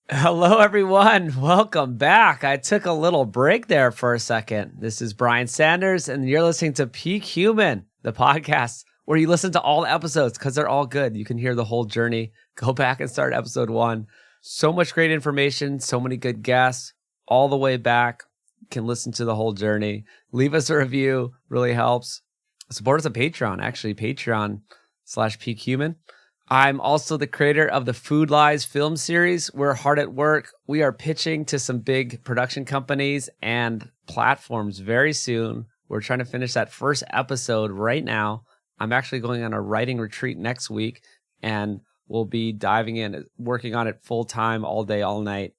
Hello, everyone. Welcome back. I took a little break there for a second. This is Brian Sanders, and you're listening to Peak Human, the podcast where you listen to all the episodes because they're all good. You can hear the whole journey. Go back and start episode 1. So much great information, so many good guests, all the way back. You can listen to the whole journey. Leave us a review, really helps. Support us on Patreon, actually, Patreon/Peak Human. I'm also the creator of the Food Lies film series. We're hard at work. We are pitching to some big production companies and platforms very soon. We're trying to finish that first episode right now. I'm actually going on a writing retreat next week, and we'll be diving in, working on it full time, all day, all night,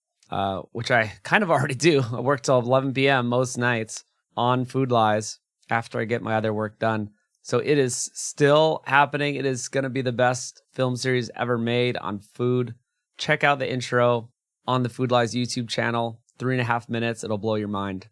which I kind of already do. I work till 11 p.m. most nights on Food Lies after I get my other work done. So it is still happening. It is going to be the best film series ever made on food. Check out the intro on the Food Lies YouTube channel. 3.5 minutes. It'll blow your mind.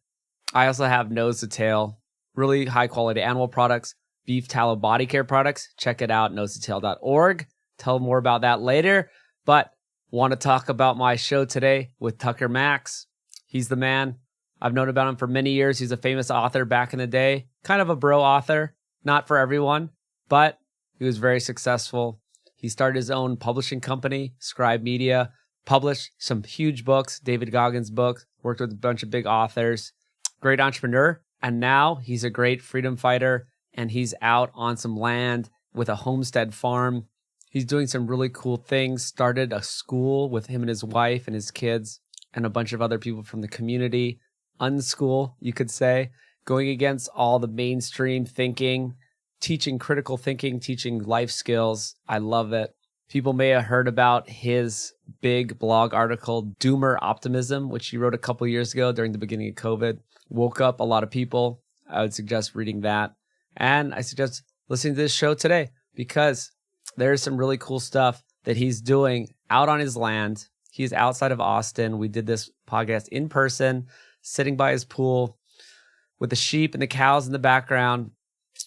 I also have Nose to Tail, really high quality animal products, beef tallow body care products. Check it out, Nosetailorg. Tell more about that later. But want to talk about my show today with Tucker Max. He's the man. I've known about him for many years. He's a famous author back in the day, kind of a bro author. Not for everyone, but he was very successful. He started his own publishing company, Scribe Media, published some huge books, David Goggins' books, worked with a bunch of big authors, great entrepreneur, and now he's a great freedom fighter, and he's out on some land with a homestead farm. He's doing some really cool things, started a school with him and his wife and his kids and a bunch of other people from the community, unschool, you could say, going against all the mainstream thinking, teaching critical thinking, teaching life skills. I love it. People may have heard about his big blog article, Doomer Optimism, which he wrote a couple years ago during the beginning of COVID. Woke up a lot of people. I would suggest reading that. And I suggest listening to this show today because there's some really cool stuff that he's doing out on his land. He's outside of Austin. We did this podcast in person, sitting by his pool, with the sheep and the cows in the background.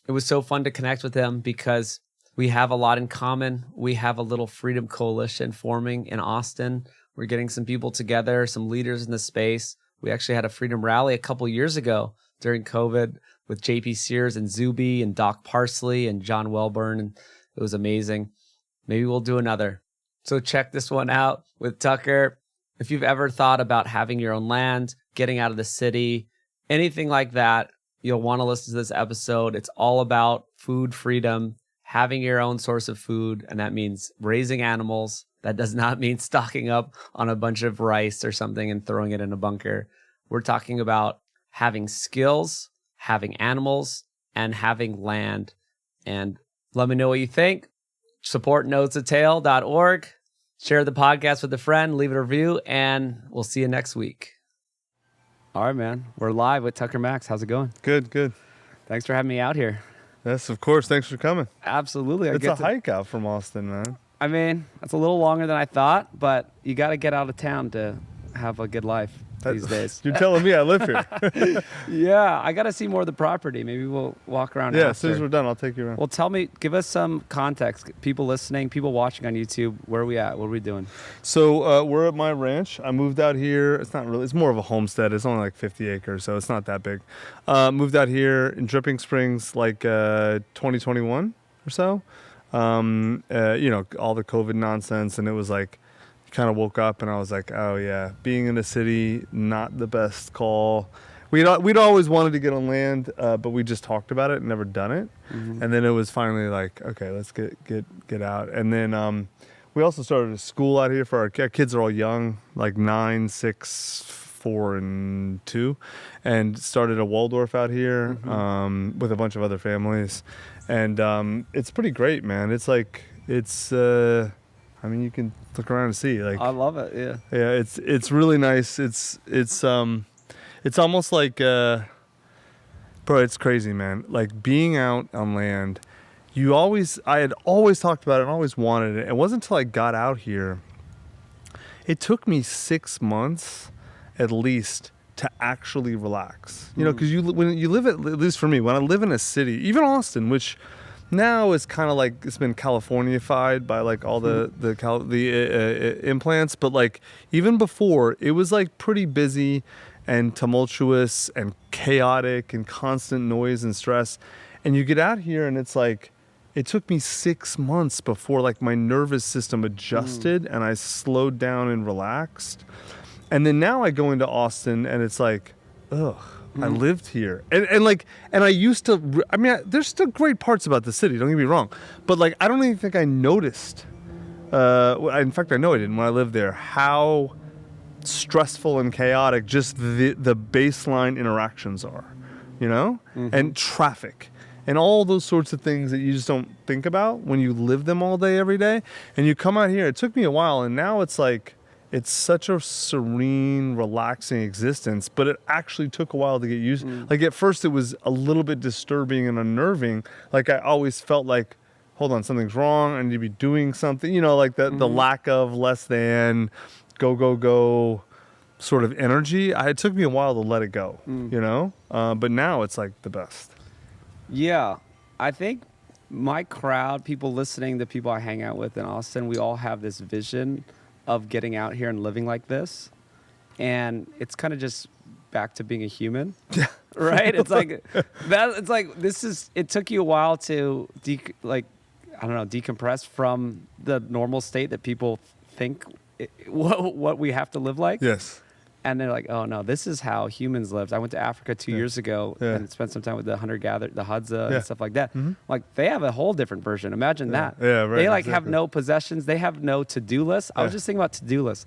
It was so fun to connect with him because we have a lot in common. We have a little freedom coalition forming in Austin. We're getting some people together, some leaders in the space. We actually had a freedom rally a couple years ago during COVID with JP Sears and Zuby and Doc Parsley and John Welburn, and it was amazing. Maybe we'll do another. So check this one out with Tucker. If you've ever thought about having your own land, getting out of the city, anything like that, you'll want to listen to this episode. It's all about food freedom, having your own source of food, and that means raising animals. That does not mean stocking up on a bunch of rice or something and throwing it in a bunker. We're talking about having skills, having animals, and having land. And let me know what you think. Support Nosetailorg. Share the podcast with a friend, leave a review, and we'll see you next week. All right, man. We're live with Tucker Max. How's it going? Good, good. Thanks for having me out here. Yes, of course. Thanks for coming. Absolutely. It's a hike out from Austin, man. I mean, it's a little longer than I thought, but you got to get out of town to have a good life these days. You're telling me I live here. Yeah, I got to see more of the property. Maybe we'll walk around Yeah, after. as soon as we're done, I'll take you around. Well, tell me, give us some context. People listening, people watching on YouTube, where are we at? What are we doing? So we're at my ranch. I moved out here. It's not really, it's more of a homestead. It's only like 50 acres, so it's not that big. Moved out here in Dripping Springs like 2021 or so. You know, all the COVID nonsense, and it was like, kind of woke up and I was like, oh yeah, being in a city, not the best call. We'd always wanted to get on land, but we just talked about it and never done it. Mm-hmm. And then it was finally like, okay, let's get out. And then we also started a school out here for our kids. Are all young, like 9, 6, 4, and 2, and started a Waldorf out here, mm-hmm. With a bunch of other families. And it's pretty great, man. It's like, I mean, you can look around and see. Like, I love it. Yeah. Yeah, it's really nice. It's almost like, bro, it's crazy, man. Like being out on land. I had always talked about it and always wanted it. It wasn't until I got out here. It took me 6 months, at least, to actually relax. You know, because when you live at least for me, when I live in a city, even Austin, which Now it's kind of like it's been Californified by like all the implants, but like even before it was like pretty busy and tumultuous and chaotic and constant noise and stress. And you get out here and it's like it took me 6 months before like my nervous system adjusted and I slowed down and relaxed. And then now I go into Austin and it's like, ugh. I lived here, and I used to. I mean, there's still great parts about the city. Don't get me wrong, but like I don't even think I noticed. In fact, I know I didn't when I lived there. How stressful and chaotic just the baseline interactions are, and traffic, and all those sorts of things that you just don't think about when you live them all day every day. And you come out here. It took me a while, and now it's like. It's such a serene, relaxing existence, but it actually took a while to get used. Like at first it was a little bit disturbing and unnerving. Like I always felt like, hold on, something's wrong. I need to be doing something, like the lack of less than go sort of energy. It took me a while to let it go, but now it's like the best. Yeah. I think my crowd, people listening, the people I hang out with in Austin, we all have this vision of getting out here and living like this, and it's kind of just back to being a human, right? It's like that. It's like this is. It took you a while to decompress from the normal state that people think what we have to live like. Yes. And they're like, oh no, this is how humans lived. I went to Africa 2 years ago and spent some time with the hunter-gatherer, the Hadza and stuff like that. Like they have a whole different version. Imagine that. Yeah, right. They have no possessions. They have no to-do list. I was just thinking about to-do lists.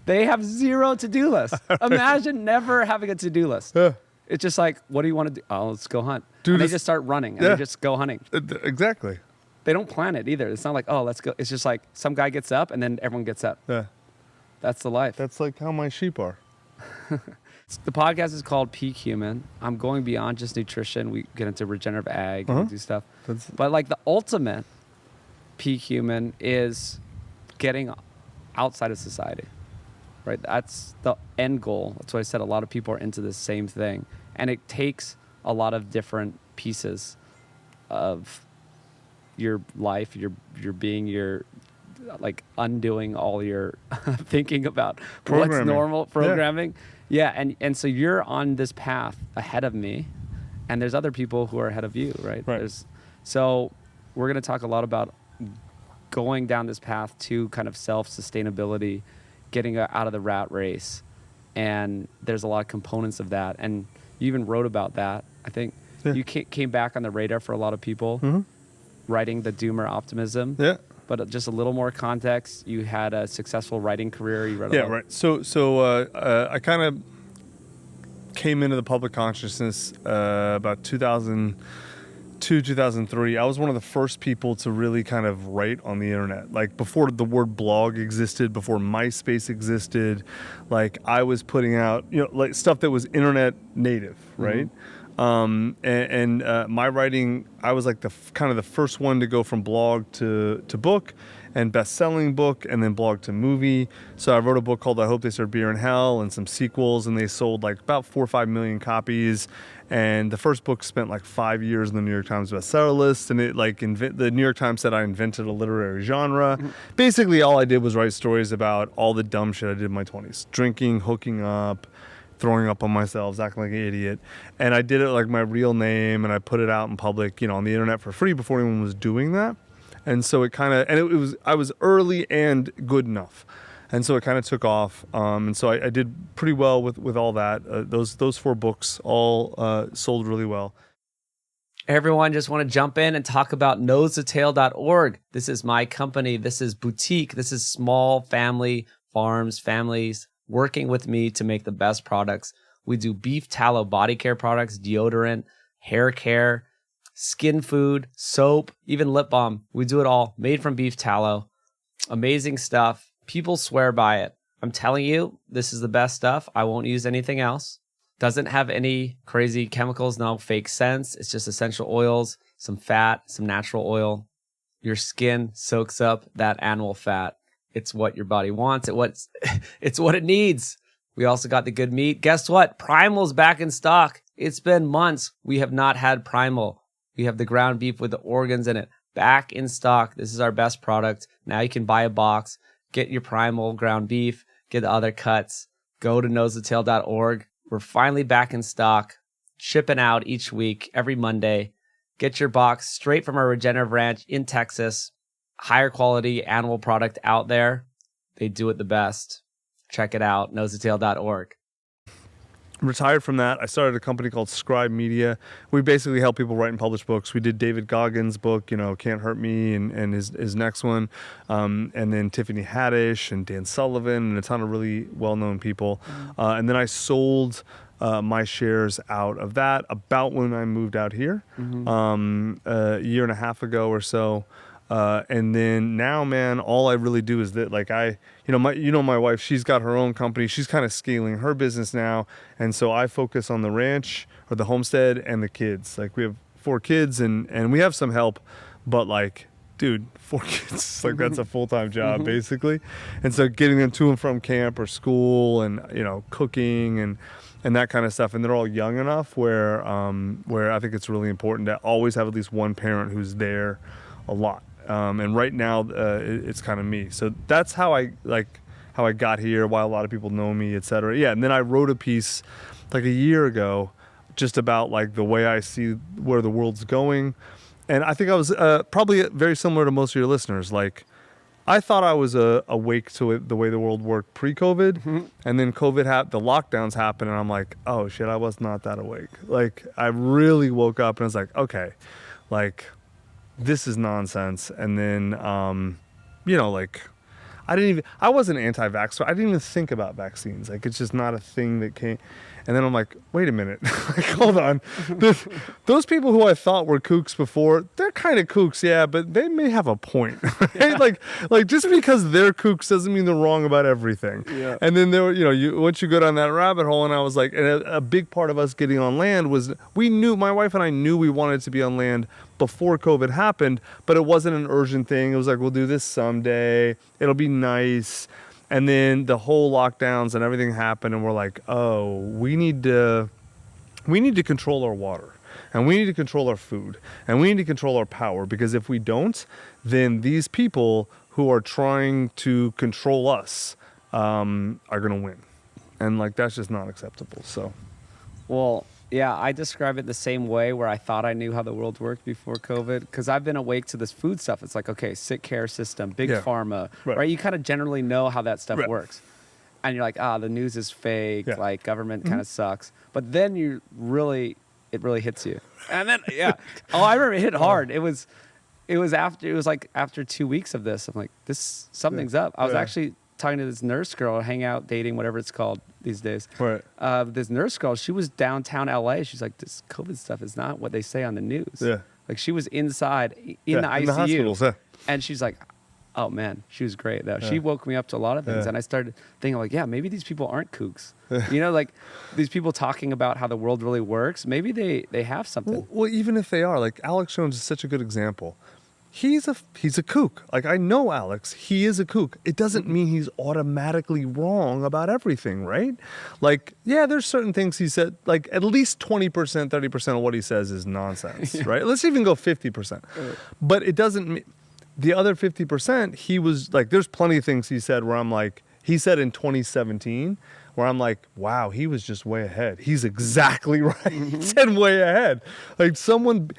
They have zero to-do lists. Imagine never having a to-do list. It's just like, what do you want to do? Oh, let's go hunt. And they just start running and they just go hunting. Exactly. They don't plan it either. It's not like, oh, let's go. It's just like some guy gets up and then everyone gets up. Yeah. That's the life. That's like how my sheep are. The podcast is called Peak Human. I'm going beyond just nutrition. We get into regenerative ag and we do stuff. But like the ultimate peak human is getting outside of society, right? That's the end goal. That's why I said a lot of people are into the same thing. And it takes a lot of different pieces of your life, your being, your like undoing all your thinking about what's normal programming. Yeah. And so you're on this path ahead of me and there's other people who are ahead of you, right? So we're going to talk a lot about going down this path to kind of self-sustainability, getting out of the rat race. And there's a lot of components of that. And you even wrote about that. I think you came back on the radar for a lot of people, writing the Doomer Optimism. Yeah. But just a little more context. You had a successful writing career. You wrote right. So I kind of came into the public consciousness about 2002, 2003. I was one of the first people to really kind of write on the internet. Like before the word blog existed, before MySpace existed, like I was putting out, like stuff that was internet native, right? My writing, I was like the first one to go from blog to book and best-selling book and then blog to movie. So I wrote a book called I Hope They Serve Beer in Hell and some sequels, and they sold like about 4 or 5 million copies. And the first book spent like 5 years in the New York Times bestseller list, and it like the New York Times said I invented a literary genre. Basically, all I did was write stories about all the dumb shit I did in my 20s: drinking, hooking up, throwing up on myself, acting like an idiot. And I did it like my real name, and I put it out in public, on the internet for free before anyone was doing that. And so it kind of, I was early and good enough. And so it kind of took off. And so I did pretty well with all that. Those 4 books all sold really well. Hey everyone, just want to jump in and talk about Nosetailorg. This is my company. This is boutique. This is small family farms, families working with me to make the best products. We do beef tallow body care products, deodorant, hair care, skin food, soap, even lip balm. We do it all made from beef tallow. Amazing stuff. People swear by it. I'm telling you, this is the best stuff. I won't use anything else. Doesn't have any crazy chemicals, no fake scents. It's just essential oils, some fat, some natural oil. Your skin soaks up that animal fat. It's what your body wants. It's what it needs. We also got the good meat. Guess what? Primal's back in stock. It's been months. We have not had Primal. We have the ground beef with the organs in it back in stock. This is our best product. Now you can buy a box, get your primal ground beef, get the other cuts. Go to nosetail.org. We're finally back in stock, shipping out each week, every Monday. Get your box straight from our regenerative ranch in Texas. Higher quality animal product out there. They do it the best. Check it out, nosetail.org. Retired from that, I started a company called Scribe Media. We basically help people write and publish books. We did David Goggins' book, Can't Hurt Me, and his next one, and then Tiffany Haddish and Dan Sullivan and a ton of really well-known people. And then I sold my shares out of that about when I moved out here, a year and a half ago or so. And then now, man, all I really do is that, like, my wife, she's got her own company. She's kind of scaling her business now. And so I focus on the ranch or the homestead and the kids. Like, we have 4 kids and we have some help, but like, dude, 4 kids, like that's a full-time job basically. And so getting them to and from camp or school and, cooking and that kind of stuff. And they're all young enough where I think it's really important to always have at least one parent who's there a lot. And right now, it's kind of me. So that's how I got here, why a lot of people know me, et cetera. Yeah, and then I wrote a piece like a year ago just about like the way I see where the world's going. And I think I was probably very similar to most of your listeners. Like, I thought I was awake to it, the way the world worked pre-COVID. And then COVID the lockdowns happened, and I'm like, oh, shit, I was not that awake. Like, I really woke up and I was like, okay, like, this is nonsense. And then, I wasn't anti-vax, so I didn't even think about vaccines. Like, it's just not a thing that came. And then I'm like, wait a minute, like, hold on. Those people who I thought were kooks before, they're kind of kooks, yeah, but they may have a point, right? like just because they're kooks doesn't mean they're wrong about everything. Yeah. And then there were, once you go down that rabbit hole, and I was like, and a big part of us getting on land was my wife and I knew we wanted to be on land before COVID happened, but it wasn't an urgent thing. It was like, we'll do this someday. It'll be nice. And then the whole lockdowns and everything happened, and we're like, oh, we need to control our water, and we need to control our food, and we need to control our power, because if we don't, then these people who are trying to control us are going to win. And like, that's just not acceptable. So, well, yeah, I describe it the same way, where I thought I knew how the world worked before COVID, because I've been awake to this food stuff. It's like, okay, sick care system, big pharma, right? You kind of generally know how that stuff works. And you're like, the news is fake, like government kind of sucks. But then it really hits you. And then, I remember it hit hard. It was after 2 weeks of this, I'm like, something's up. I was actually talking to this nurse girl, hang out, dating, whatever it's called these days. Right. This nurse girl, she was downtown LA. She's like, this COVID stuff is not what they say on the news. Yeah. Like, she was inside in the ICU. In the hospitals, and she's like, oh man, she was great though. She woke me up to a lot of things. And I started thinking, like, maybe these people aren't kooks. Like, these people talking about how the world really works, maybe they have something. Well, even if they are, like, Alex Jones is such a good example. He's a kook. Like, I know Alex. He is a kook. It doesn't mean he's automatically wrong about everything, right? Like, there's certain things he said, like, at least 20%, 30% of what he says is nonsense, right? Let's even go 50%. But it doesn't mean the other 50%, he was like, there's plenty of things he said where I'm like, he said in 2017, where I'm like, wow, he was just way ahead. He's exactly right. He said way ahead. Like, someone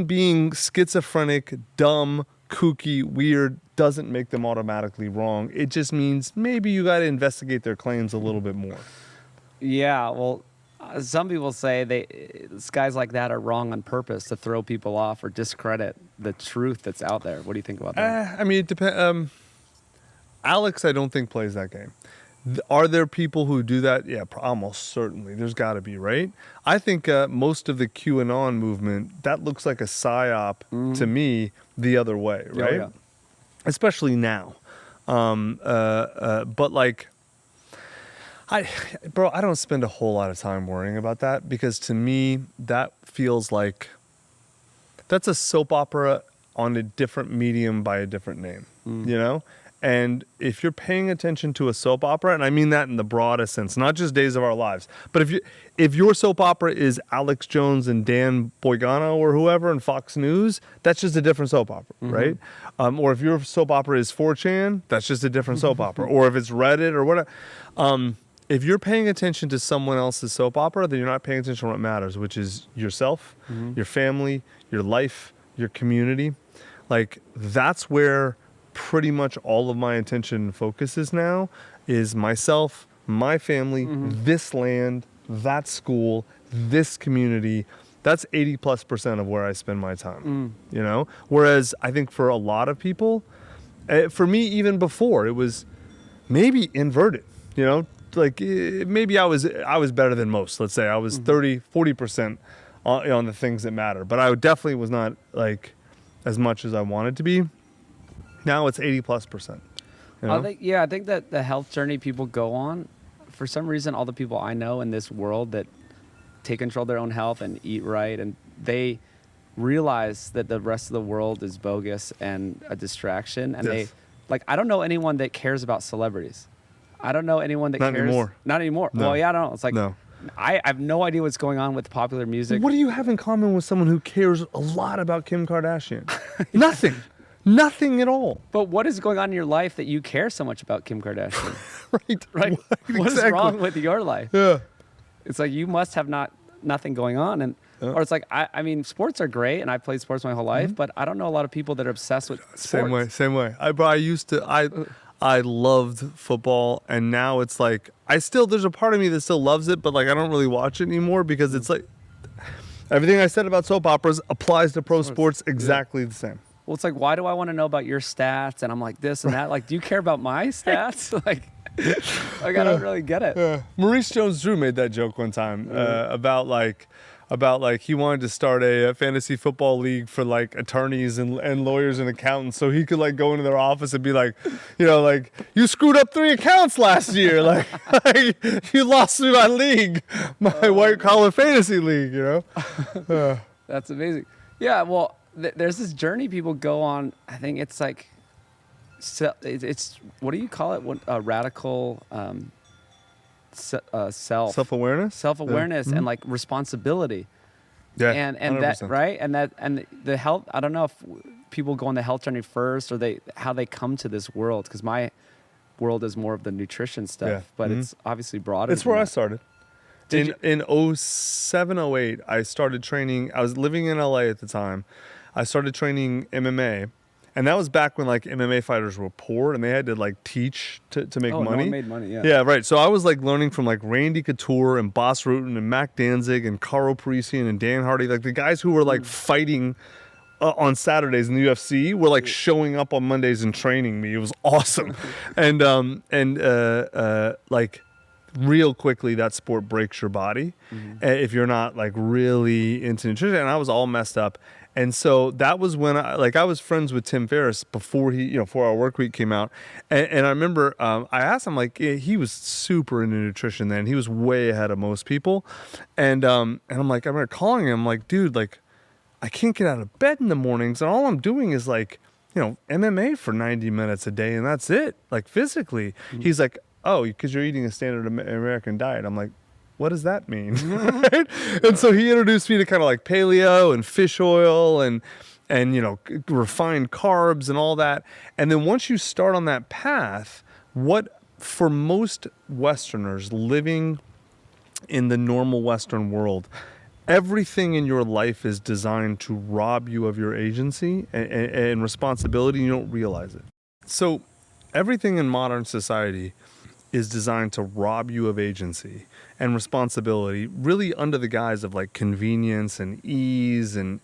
being schizophrenic, dumb, kooky, weird doesn't make them automatically wrong. It just means maybe you got to investigate their claims a little bit more. Yeah, well, some people say guys like that are wrong on purpose to throw people off or discredit the truth that's out there. What do you think about that? I mean, it depends. Alex, I don't think plays that game. Are there people who do that? Yeah, almost certainly. There's got to be, right? I think most of the QAnon movement, that looks like a psyop to me the other way, right? Yeah. Especially now. But like, I don't spend a whole lot of time worrying about that, because to me, that feels like that's a soap opera on a different medium by a different name, you know? And if you're paying attention to a soap opera, and I mean that in the broadest sense, not just Days of Our Lives, but if your soap opera is Alex Jones and Dan Boigano or whoever in Fox News, that's just a different soap opera, right? Or if your soap opera is 4chan, that's just a different soap opera. Or if it's Reddit or whatever. If you're paying attention to someone else's soap opera, then you're not paying attention to what matters, which is yourself, your family, your life, your community. Like, that's where pretty much all of my attention and focus is now, is myself, my family, this land, that school, this community. That's 80+% of where I spend my time, you know? Whereas I think for a lot of people, for me, even before, it was maybe inverted, you know? Like, maybe I was better than most. Let's say I was 40% on the things that matter, but I definitely was not like as much as I wanted to be. Now it's 80+%. You know? I think that the health journey people go on, for some reason, all the people I know in this world that take control of their own health and eat right, and they realize that the rest of the world is bogus and a distraction. And I don't know anyone that cares about celebrities. I don't know anyone that cares. Not anymore. No. Well, yeah, I don't know. It's like, no. I have no idea what's going on with popular music. What do you have in common with someone who cares a lot about Kim Kardashian? Nothing. Nothing at all. But what is going on in your life that you care so much about Kim Kardashian? Right. What is wrong with your life? Yeah. It's like you must have nothing going on. And or it's like, I mean, sports are great, and I played sports my whole life, but I don't know a lot of people that are obsessed with sports. Same way. I loved football, and now it's like, there's a part of me that still loves it, but like I don't really watch it anymore because it's like everything I said about soap operas applies to pro sports exactly the same. Well, it's like, why do I want to know about your stats? And I'm like this and that. Like, do you care about my stats? like I don't really get it. Maurice Jones-Drew made that joke one time about he wanted to start a fantasy football league for like attorneys and lawyers and accountants, so he could like go into their office and be like, you know, like, you screwed up 3 accounts last year, like you lost me my league, my white collar fantasy league, you know. That's amazing. Yeah, well, there's this journey people go on. I think it's like, it's what do you call it? Radical. Self-awareness and like responsibility. Yeah. And 100%. that, right? And the health, I don't know if people go on the health journey first or how they come to this world, because my world is more of the nutrition stuff, but it's obviously broader. It's where I started. In 07, 08, I started training. I was living in LA at the time. I started training MMA. And that was back when like MMA fighters were poor and they had to like teach to make money. No one made money, yeah. Yeah, right. So I was like learning from like Randy Couture and Bas Rutten and Mac Danzig and Caro Parisian and Dan Hardy, like the guys who were like fighting on Saturdays in the UFC were like showing up on Mondays and training me. It was awesome. and like real quickly that sport breaks your body if you're not like really into nutrition. And I was all messed up. And so that was when I was friends with Tim Ferriss before before our work week came out. And I remember I asked him, like, he was super into nutrition then. He was way ahead of most people. And I'm like, I remember calling him, like, dude, like, I can't get out of bed in the mornings. And all I'm doing is like, MMA for 90 minutes a day. And that's it, like physically. He's like, oh, because you're eating a standard American diet. I'm like, what does that mean? Right? And so he introduced me to kind of like paleo and fish oil and refined carbs and all that. And then once you start on that path, what for most Westerners living in the normal Western world, everything in your life is designed to rob you of your agency and responsibility, and you don't realize it. So everything in modern society is designed to rob you of agency and responsibility, really under the guise of like convenience and ease and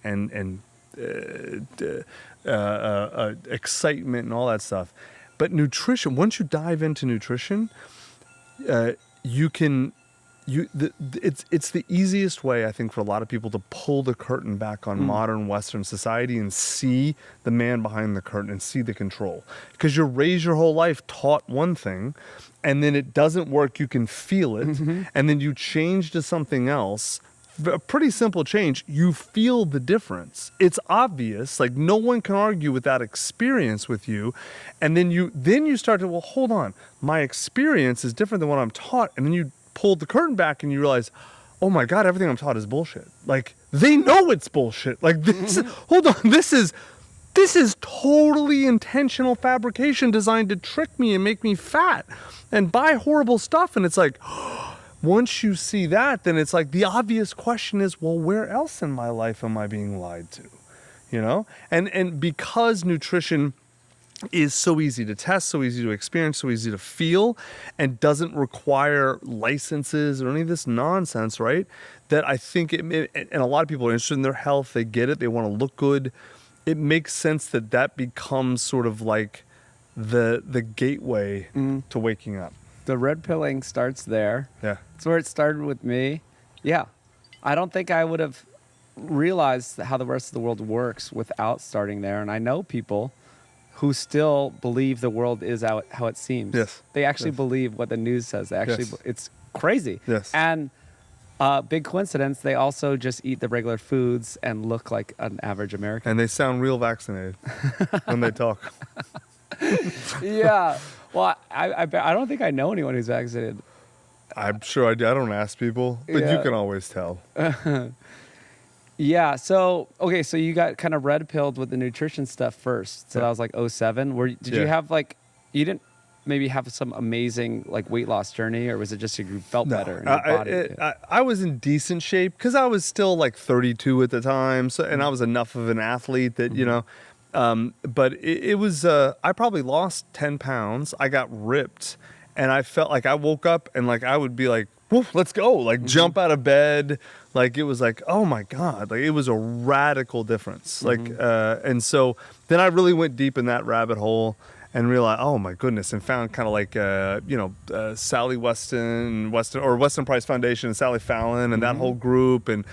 excitement and all that stuff. But nutrition, once you dive into nutrition, it's the easiest way, I think, for a lot of people to pull the curtain back on modern Western society and see the man behind the curtain and see the control. Because you're raised your whole life taught one thing, and then it doesn't work, you can feel it, and then you change to something else a pretty simple change, you feel the difference. It's obvious. Like no one can argue with that experience with you. And then you start to, well, hold on. My experience is different than what I'm taught. And then you pull the curtain back and you realize, oh my God, everything I'm taught is bullshit. Like they know it's bullshit. Like this, hold on, this is totally intentional fabrication designed to trick me and make me fat and buy horrible stuff. And it's like, once you see that, then it's like the obvious question is, well, where else in my life am I being lied to? You know? And because nutrition is so easy to test, so easy to experience, so easy to feel, and doesn't require licenses or any of this nonsense, right? That I think and a lot of people are interested in their health, they get it, they want to look good. It makes sense that becomes sort of like the gateway to waking up. The red pilling starts there. Yeah. It's where it started with me. Yeah. I don't think I would have realized how the rest of the world works without starting there. And I know people who still believe the world is how it seems. Yes. They actually believe what the news says. They actually, it's crazy. Yes. And big coincidence, they also just eat the regular foods and look like an average American. And they sound real vaccinated when they talk. Yeah. Well, I don't think I know anyone who's vaccinated. I'm sure I do. I don't ask people, but you can always tell. Yeah. So, okay. So you got kind of red pilled with the nutrition stuff first. So that was like 2007. Did you have you didn't maybe have some amazing like weight loss journey, or was it just you felt better in your body? I was in decent shape because I was still like 32 at the time. So, and I was enough of an athlete that, you know, but it was, I probably lost 10 pounds. I got ripped and I felt like I woke up and like, I would be like, woof, let's go, like jump out of bed. Like, it was like, oh my God, like it was a radical difference. Like, and so then I really went deep in that rabbit hole and realized, oh my goodness, and found kind of like, Sally Weston or Weston Price Foundation and Sally Fallon and that whole group and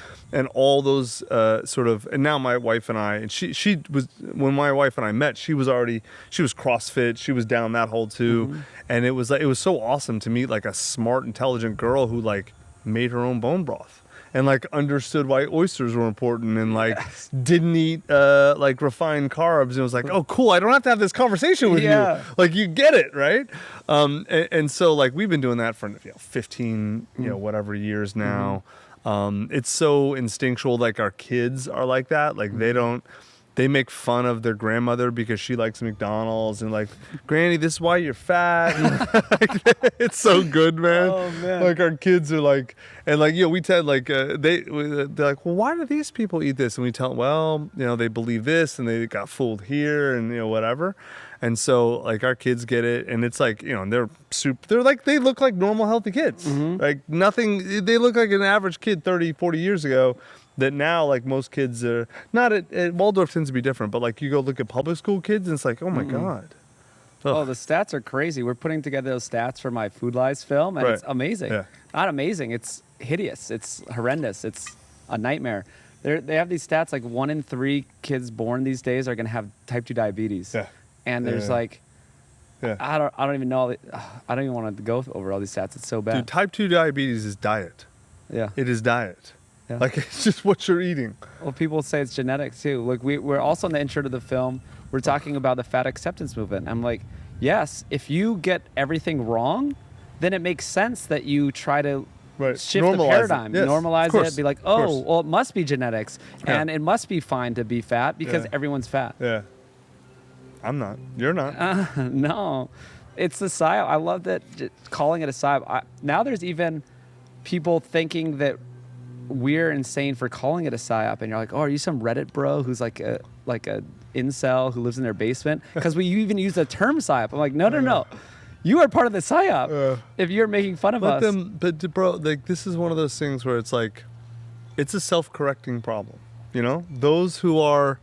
all those sort of, and now my wife and I, and she was, when my wife and I met, she was CrossFit, she was down that hole too. And it was like, it was so awesome to meet like a smart, intelligent girl who like made her own bone broth. And like understood why oysters were important and like didn't eat like refined carbs. And it was like, oh cool, I don't have to have this conversation with you. Like you get it, right? And so like we've been doing that for 15 whatever years now. It's so instinctual. Like our kids are like that. Like they make fun of their grandmother because she likes McDonald's and like, Granny, this is why you're fat. It's so good, man. Oh, man. Like our kids are like, and like, we tell like, they're like, well, why do these people eat this? And we tell them, well, they believe this and they got fooled here and, whatever. And so like our kids get it and it's like, they're like, they look like normal, healthy kids. Like nothing, they look like an average kid 30, 40 years ago. That now, like most kids are not at Waldorf tends to be different, but like you go look at public school kids and it's like, oh my God. Ugh. Oh, the stats are crazy. We're putting together those stats for my Food Lies film and it's amazing. Yeah. Not amazing. It's hideous. It's horrendous. It's a nightmare. They have these stats like 1 in 3 kids born these days are going to have type 2 diabetes. Yeah. And there's I don't even know. I don't even want to go over all these stats. It's so bad. Dude, type 2 diabetes is diet. Yeah. It is diet. Yeah. Like it's just what you're eating. Well, people say it's genetic too. Like we're also in the intro to the film, we're talking about the fat acceptance movement. I'm like, yes, if you get everything wrong, then it makes sense that you try to shift the paradigm, normalize it, be like, oh, well, it must be genetics and it must be fine to be fat because everyone's fat. Yeah. I'm not. You're not. No. It's the psyop. I love that calling it a psyop. Now there's even people thinking that we're insane for calling it a psyop, and you're like, oh, are you some Reddit bro who's like a incel who lives in their basement? Because you even use the term psyop. I'm like, no, you are part of the psyop if you're making fun of us. But bro, like this is one of those things where it's like, it's a self-correcting problem. Those who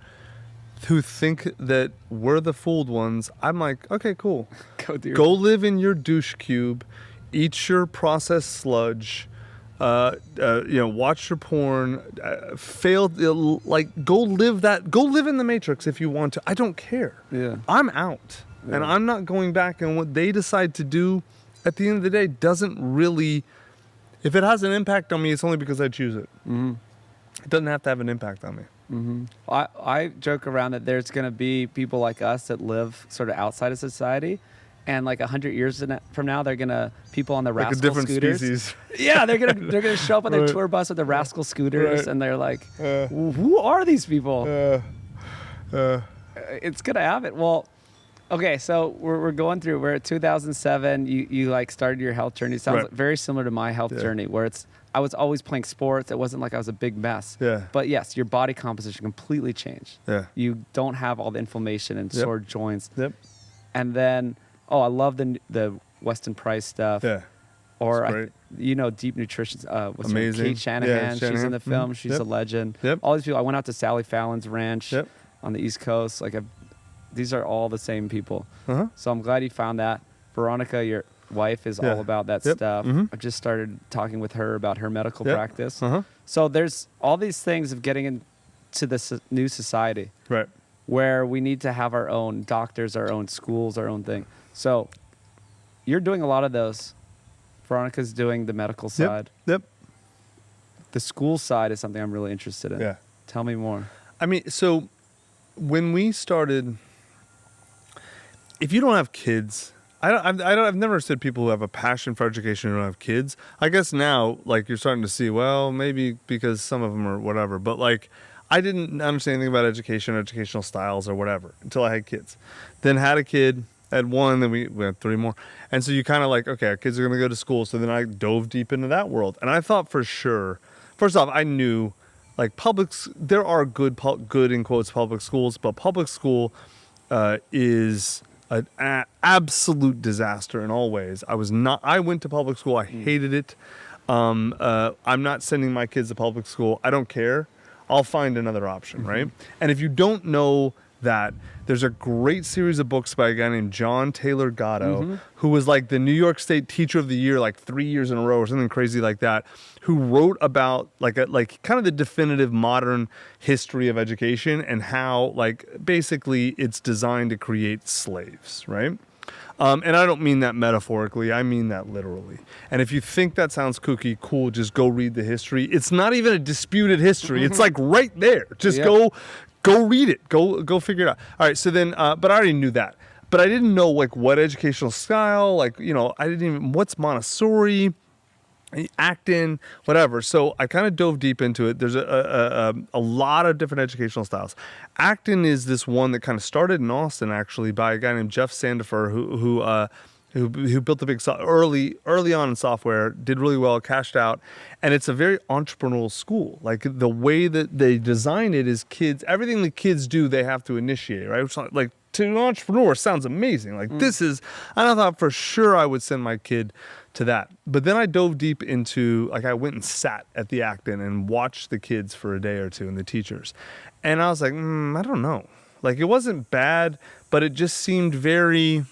think that we're the fooled ones. I'm like, okay, cool. Go live in your douche cube, eat your processed sludge. Watch your porn, go live in the Matrix if you want to. I don't care. Yeah. I'm out. Yeah. And I'm not going back, and what they decide to do at the end of the day doesn't really If it has an impact on me, it's only because I choose it. It doesn't have to have an impact on me. I joke around that there's going to be people like us that live sort of outside of society, and like 100 years from now, they're gonna people on the Like rascal a different scooters. species. Yeah, they're gonna show up on their Right. tour bus with the rascal scooters, Right. and they're like, "Who are these people?" It's gonna happen. Well, okay, so we're going through. We're at 2007. You like started your health journey. Sounds Right. very similar to my health journey, where I was always playing sports. It wasn't like I was a big mess. Yeah. But yes, your body composition completely changed. Yeah. You don't have all the inflammation and Yep. sore joints. Yep. And then, I love the Weston Price stuff. Yeah. Or It's great. Deep nutrition. What's her name? Amazing. Kate Shanahan. Yeah, She's in Shanahan. the film. She's Yep. a legend. Yep. All these people. I went out to Sally Fallon's ranch Yep. on the East Coast. These are all the same people. Uh-huh. So I'm glad you found that. Veronica, your wife, is Yeah. all about that Yep. stuff. Mhm. I just started talking with her about her medical Yep. practice. Uh-huh. So there's all these things of getting into this new society Right. where we need to have our own doctors, our own schools, our own thing. So you're doing a lot of those. Veronica's doing the medical side. Yep. The school side is something I'm really interested in. Yeah. Tell me more. I mean, so when we started, if you don't have kids, I've never said people who have a passion for education who don't have kids. I guess now, like, you're starting to see, well, maybe because some of them are whatever, but like, I didn't understand anything about education, educational styles or whatever until I had kids. Then had a kid, had one, then we had 3 more. And so you kind of like, okay, our kids are going to go to school. So then I dove deep into that world. And I thought for sure, first off, I knew like there are good in quotes public schools, but public school is an absolute disaster in all ways. I went to public school. I hated it. I'm not sending my kids to public school. I don't care. I'll find another option, right? And if you don't know that, there's a great series of books by a guy named John Taylor Gatto, who was like the New York State Teacher of the Year like 3 years in a row or something crazy like that, who wrote about like kind of the definitive modern history of education and how like basically it's designed to create slaves, right? And I don't mean that metaphorically, I mean that literally. And if you think that sounds kooky, cool, just go read the history. It's not even a disputed history. It's like right there. Just go read it. Go figure it out. All right, so then, but I already knew that. But I didn't know like what educational style, like, I didn't even, what's Montessori, Acton, whatever. So I kind of dove deep into it. There's a lot of different educational styles. Acton is this one that kind of started in Austin, actually, by a guy named Jeff Sandifer, who built a big early on in software, did really well, cashed out, and it's a very entrepreneurial school. Like the way that they design it is everything the kids do, they have to initiate, right? Which, like, to an entrepreneur sounds amazing. Like this is, and I thought for sure I would send my kid to that. But then I dove deep into, like, I went and sat at the Acton and watched the kids for a day or two and the teachers. And I was like, I don't know. Like, it wasn't bad, but it just seemed very,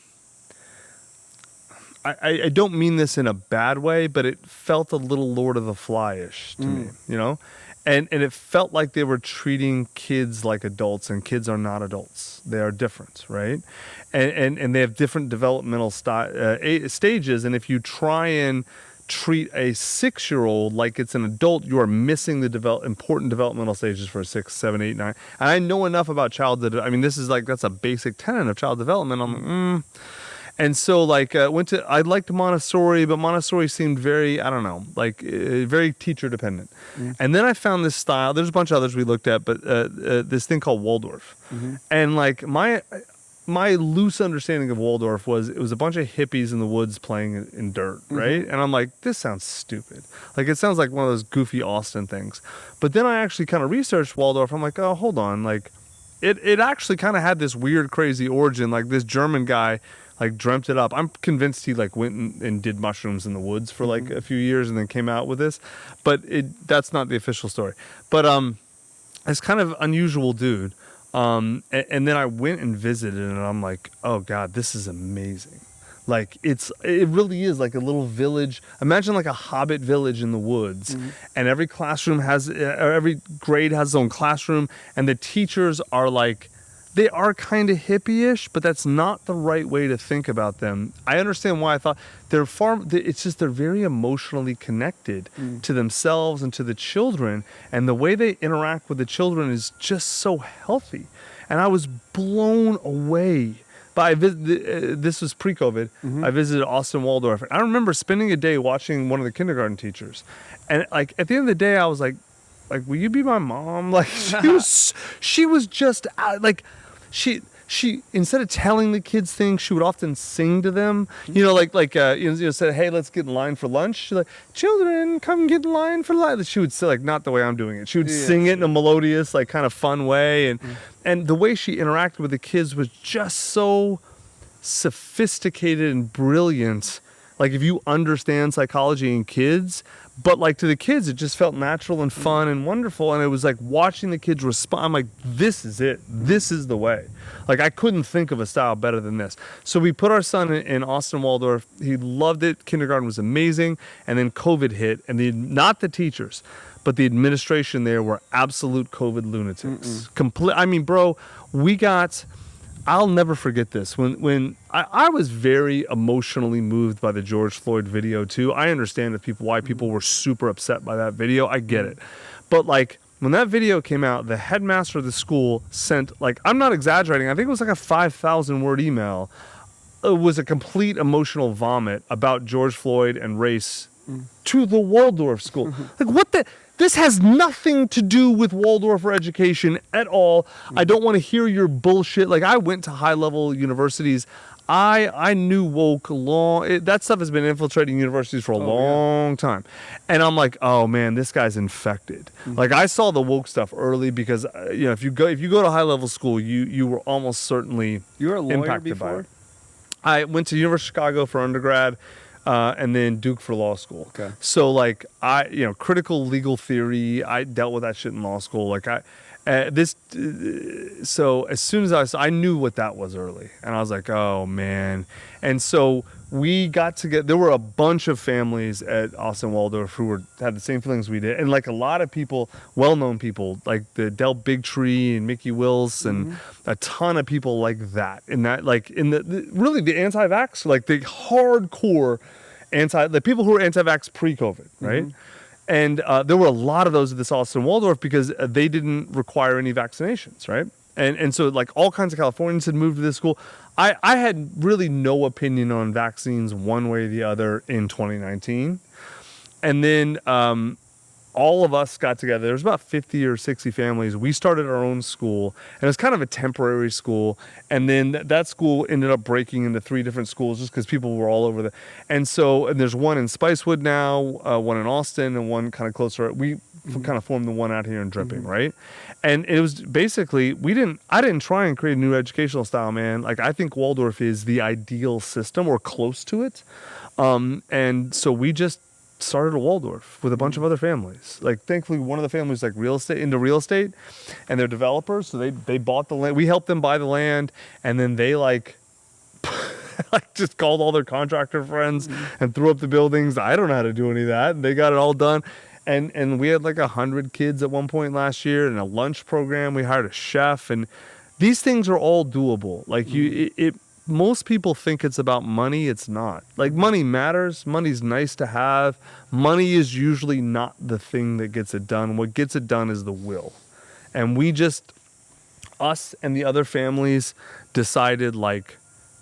I don't mean this in a bad way, but it felt a little Lord of the Fly-ish to me, And it felt like they were treating kids like adults, and kids are not adults. They are different, right? And they have different developmental stages. And if you try and treat a 6-year-old like it's an adult, you are missing the important developmental stages for a 6, 7, 8, 9. And I know enough about childhood. I mean, that's a basic tenet of child development. I'm like, And so, like, I liked Montessori, but Montessori seemed very, I don't know, like, very teacher dependent. And then I found this style. There's a bunch of others we looked at, but this thing called Waldorf. And like my loose understanding of Waldorf was it was a bunch of hippies in the woods playing in dirt, right? And I'm like, this sounds stupid. Like, it sounds like one of those goofy Austin things. But then I actually kind of researched Waldorf. I'm like, oh, hold on, like, it actually kind of had this weird, crazy origin. Like, this German guy like dreamt it up. I'm convinced he like went and did mushrooms in the woods for like a few years and then came out with this, but that's not the official story. But it's kind of unusual dude. And then I went and visited, and I'm like, oh God, this is amazing. Like, it really is like a little village. Imagine like a hobbit village in the woods, and every classroom every grade has its own classroom, and the teachers are like they are kind of hippie-ish, but that's not the right way to think about them. I understand why I thought it's just they're very emotionally connected to themselves and to the children, and the way they interact with the children is just so healthy. And I was blown away by this was pre-COVID. I visited Austin Waldorf. I remember spending a day watching one of the kindergarten teachers, and like at the end of the day, I was like, will you be my mom? Like she was just like. She instead of telling the kids things, she would often sing to them. Said, "Hey, let's get in line for lunch." She's like, "Children, come get in line for lunch." She would say, like, not the way I'm doing it. She would sing it in a melodious, like, kind of fun way, and the way she interacted with the kids was just so sophisticated and brilliant. Like, if you understand psychology in kids, but like to the kids, it just felt natural and fun and wonderful. And it was like watching the kids respond. I'm like, this is it. This is the way. Like, I couldn't think of a style better than this. So we put our son in Austin Waldorf. He loved it. Kindergarten was amazing. And then COVID hit, and not the teachers, but the administration there were absolute COVID lunatics. I mean, bro, I'll never forget this. When I was very emotionally moved by the George Floyd video too. I understand why people were super upset by that video. I get it. But like when that video came out, the headmaster of the school sent, like, I'm not exaggerating, I think it was like a 5,000 word email. It was a complete emotional vomit about George Floyd and race to the Waldorf school. Like, what the... This has nothing to do with Waldorf or education at all. I don't want to hear your bullshit. Like, I went to high-level universities. I knew woke that stuff has been infiltrating universities for a long time. And I'm like, oh man, this guy's infected. Like, I saw the woke stuff early because if you go to high-level school, you were almost certainly you were a lawyer impacted before? by it. I went to University of Chicago for undergrad. And then Duke for law school. Okay. So like critical legal theory, I dealt with that shit in law school. Like so as soon as I knew what that was early, and I was like, oh man. And so we got together. There were a bunch of families at Austin Waldorf who had the same feelings we did, and like a lot of people, well-known people, like the Del Bigtree and Mickey Wills, and a ton of people like that. In that, like in really the anti-vax, like the hardcore the people who were anti-vax pre-COVID, right? And there were a lot of those at this Austin Waldorf because they didn't require any vaccinations, right? And so like all kinds of Californians had moved to this school. I had really no opinion on vaccines one way or the other in 2019. And then all of us got together. There was about 50 or 60 families. We started our own school, and it was kind of a temporary school. And then that school ended up breaking into 3 different schools just because people were all over and there's one in Spicewood now, one in Austin, and one kind of closer. We kind of formed the one out here in Dripping, right? And it was basically, I didn't try and create a new educational style, man. Like, I think Waldorf is the ideal system or close to it. And so we just started a Waldorf with a bunch of other families. Like, thankfully, one of the families like real estate, and they're developers, so they bought the land. We helped them buy the land, and then they like just called all their contractor friends and threw up the buildings. I don't know how to do any of that. And they got it all done. And we had like 100 kids at one point last year, and a lunch program. We hired a chef, and these things are all doable. Like most people think it's about money. It's not. Like, money matters. Money's nice to have. Money is usually not the thing that gets it done. What gets it done is the will. And us and the other families decided, like,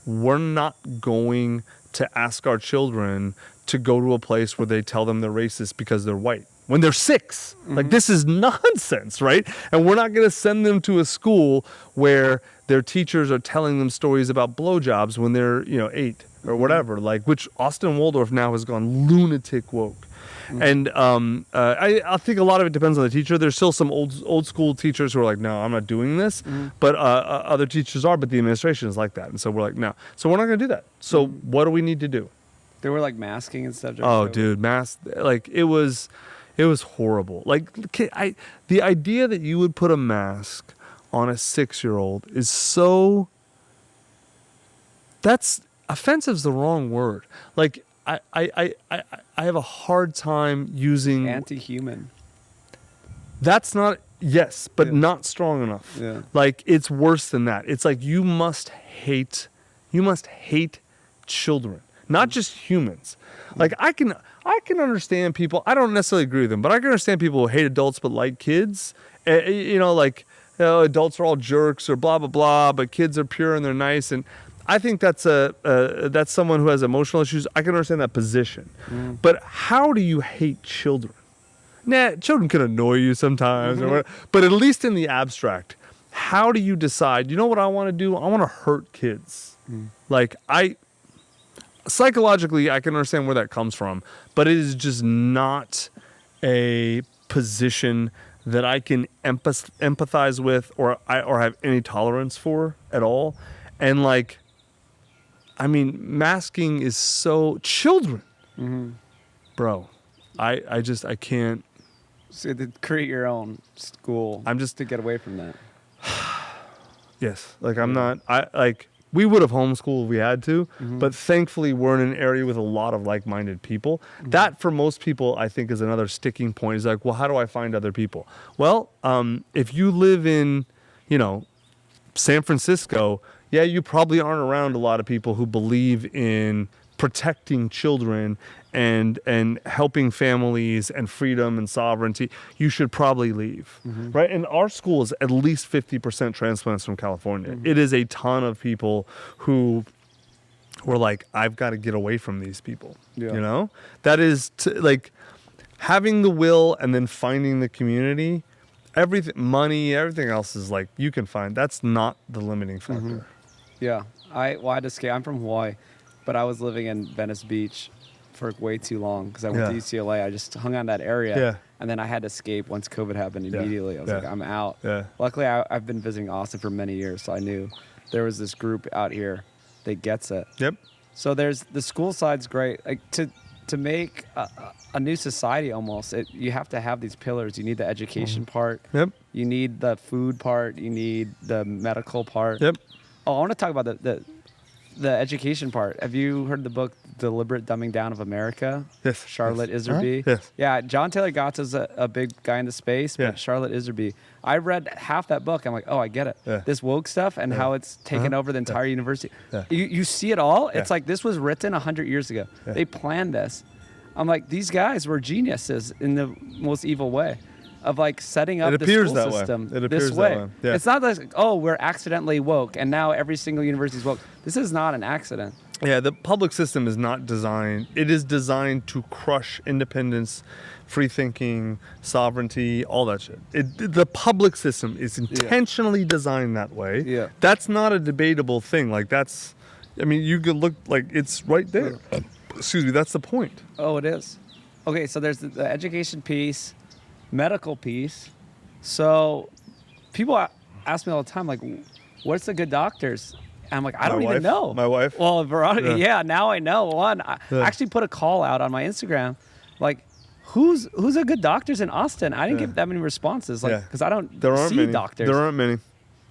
we're not going to ask our children to go to a place where they tell them they're racist because they're white when they're 6. Like, this is nonsense, right? And we're not going to send them to a school where their teachers are telling them stories about blowjobs when they're 8 or whatever. Like, which Austin Waldorf now has gone lunatic woke. And I think a lot of it depends on the teacher. There's still some old school teachers who are like, no, I'm not doing this. But other teachers are, but the administration is like that. And so we're like, no. So we're not going to do that. So what do we need to do? They were like masking and stuff. Oh, dude, like it was horrible. Like, the idea that you would put a mask on a 6-year-old is so... That's... Offensive's the wrong word. Like, I have a hard time using... Anti-human. That's not... Yes, but Yeah. not strong enough. Yeah. Like, it's worse than that. It's like you must hate children, not just humans. Like, I can understand people. I don't necessarily agree with them, but I can understand people who hate adults but like kids. Adults are all jerks or blah blah blah, but kids are pure and they're nice. And I think that's that's someone who has emotional issues. I can understand that position, but how do you hate children? Nah, children can annoy you sometimes, or whatever, but at least in the abstract, how do you decide, you know what I want to do? I want to hurt kids. Like, psychologically, I can understand where that comes from, but it is just not a position that I can empathize with or have any tolerance for at all. And like, I mean, masking is so children, bro. I can't. So to create your own school. I'm just to get away from that. Yes, like I'm not. We would have homeschooled if we had to, but thankfully we're in an area with a lot of like-minded people. That for most people, I think, is another sticking point. Is like, well, how do I find other people? Well, if you live in, San Francisco, yeah, you probably aren't around a lot of people who believe in protecting children and helping families and freedom and sovereignty. You should probably leave, right? And our school is at least 50% transplants from California. It is a ton of people who were like, I've got to get away from these people. Yeah. That is like having the will and then finding the community. Everything, money, everything else is like you can find. That's not the limiting factor. Yeah. I had to escape. I'm from Hawaii, but I was living in Venice Beach for way too long because I went to UCLA. I just hung on that area. Yeah. And then I had to escape once COVID happened immediately. I was like, I'm out. Yeah. Luckily, I've been visiting Austin for many years, so I knew there was this group out here that gets it. Yep. So there's the school side's great. Like to make a new society almost, you have to have these pillars. You need the education part. Yep. You need the food part. You need the medical part. Yep. Oh, I want to talk about the education part. Have you heard the book Deliberate Dumbing Down of America? Yes. Charlotte Yes. Iserby. Yes. Yeah, John Taylor Gatz is a big guy in the space, but Yeah. Charlotte Iserby. I read half that book. I'm like, oh, I get it. Yeah. This woke stuff and how it's taken over the entire university. Yeah. You see it all. Yeah. It's like this was written 100 years ago. Yeah. They planned this. I'm like, these guys were geniuses in the most evil way of like setting up It the appears school that way. system It this appears that way. way. Yeah. It's not like, oh, we're accidentally woke and now every single university is woke. This is not an accident. Yeah, the public system is not designed. It is designed to crush independence, free thinking, sovereignty, all that shit. The public system is intentionally designed that way. Yeah. That's not a debatable thing. Like you could look like it's right there. Excuse me, that's the point. Oh, it is. Okay, so there's the education piece, medical piece. So people ask me all the time, like, what's the good doctors? And I'm like, I don't even know. My wife. Well, Veronica, Yeah. now I know. One, I Yeah. actually put a call out on my Instagram, like, who's a good doctors in Austin? I didn't get that many responses, like, Yeah. because I don't There aren't see many. doctors. There aren't many.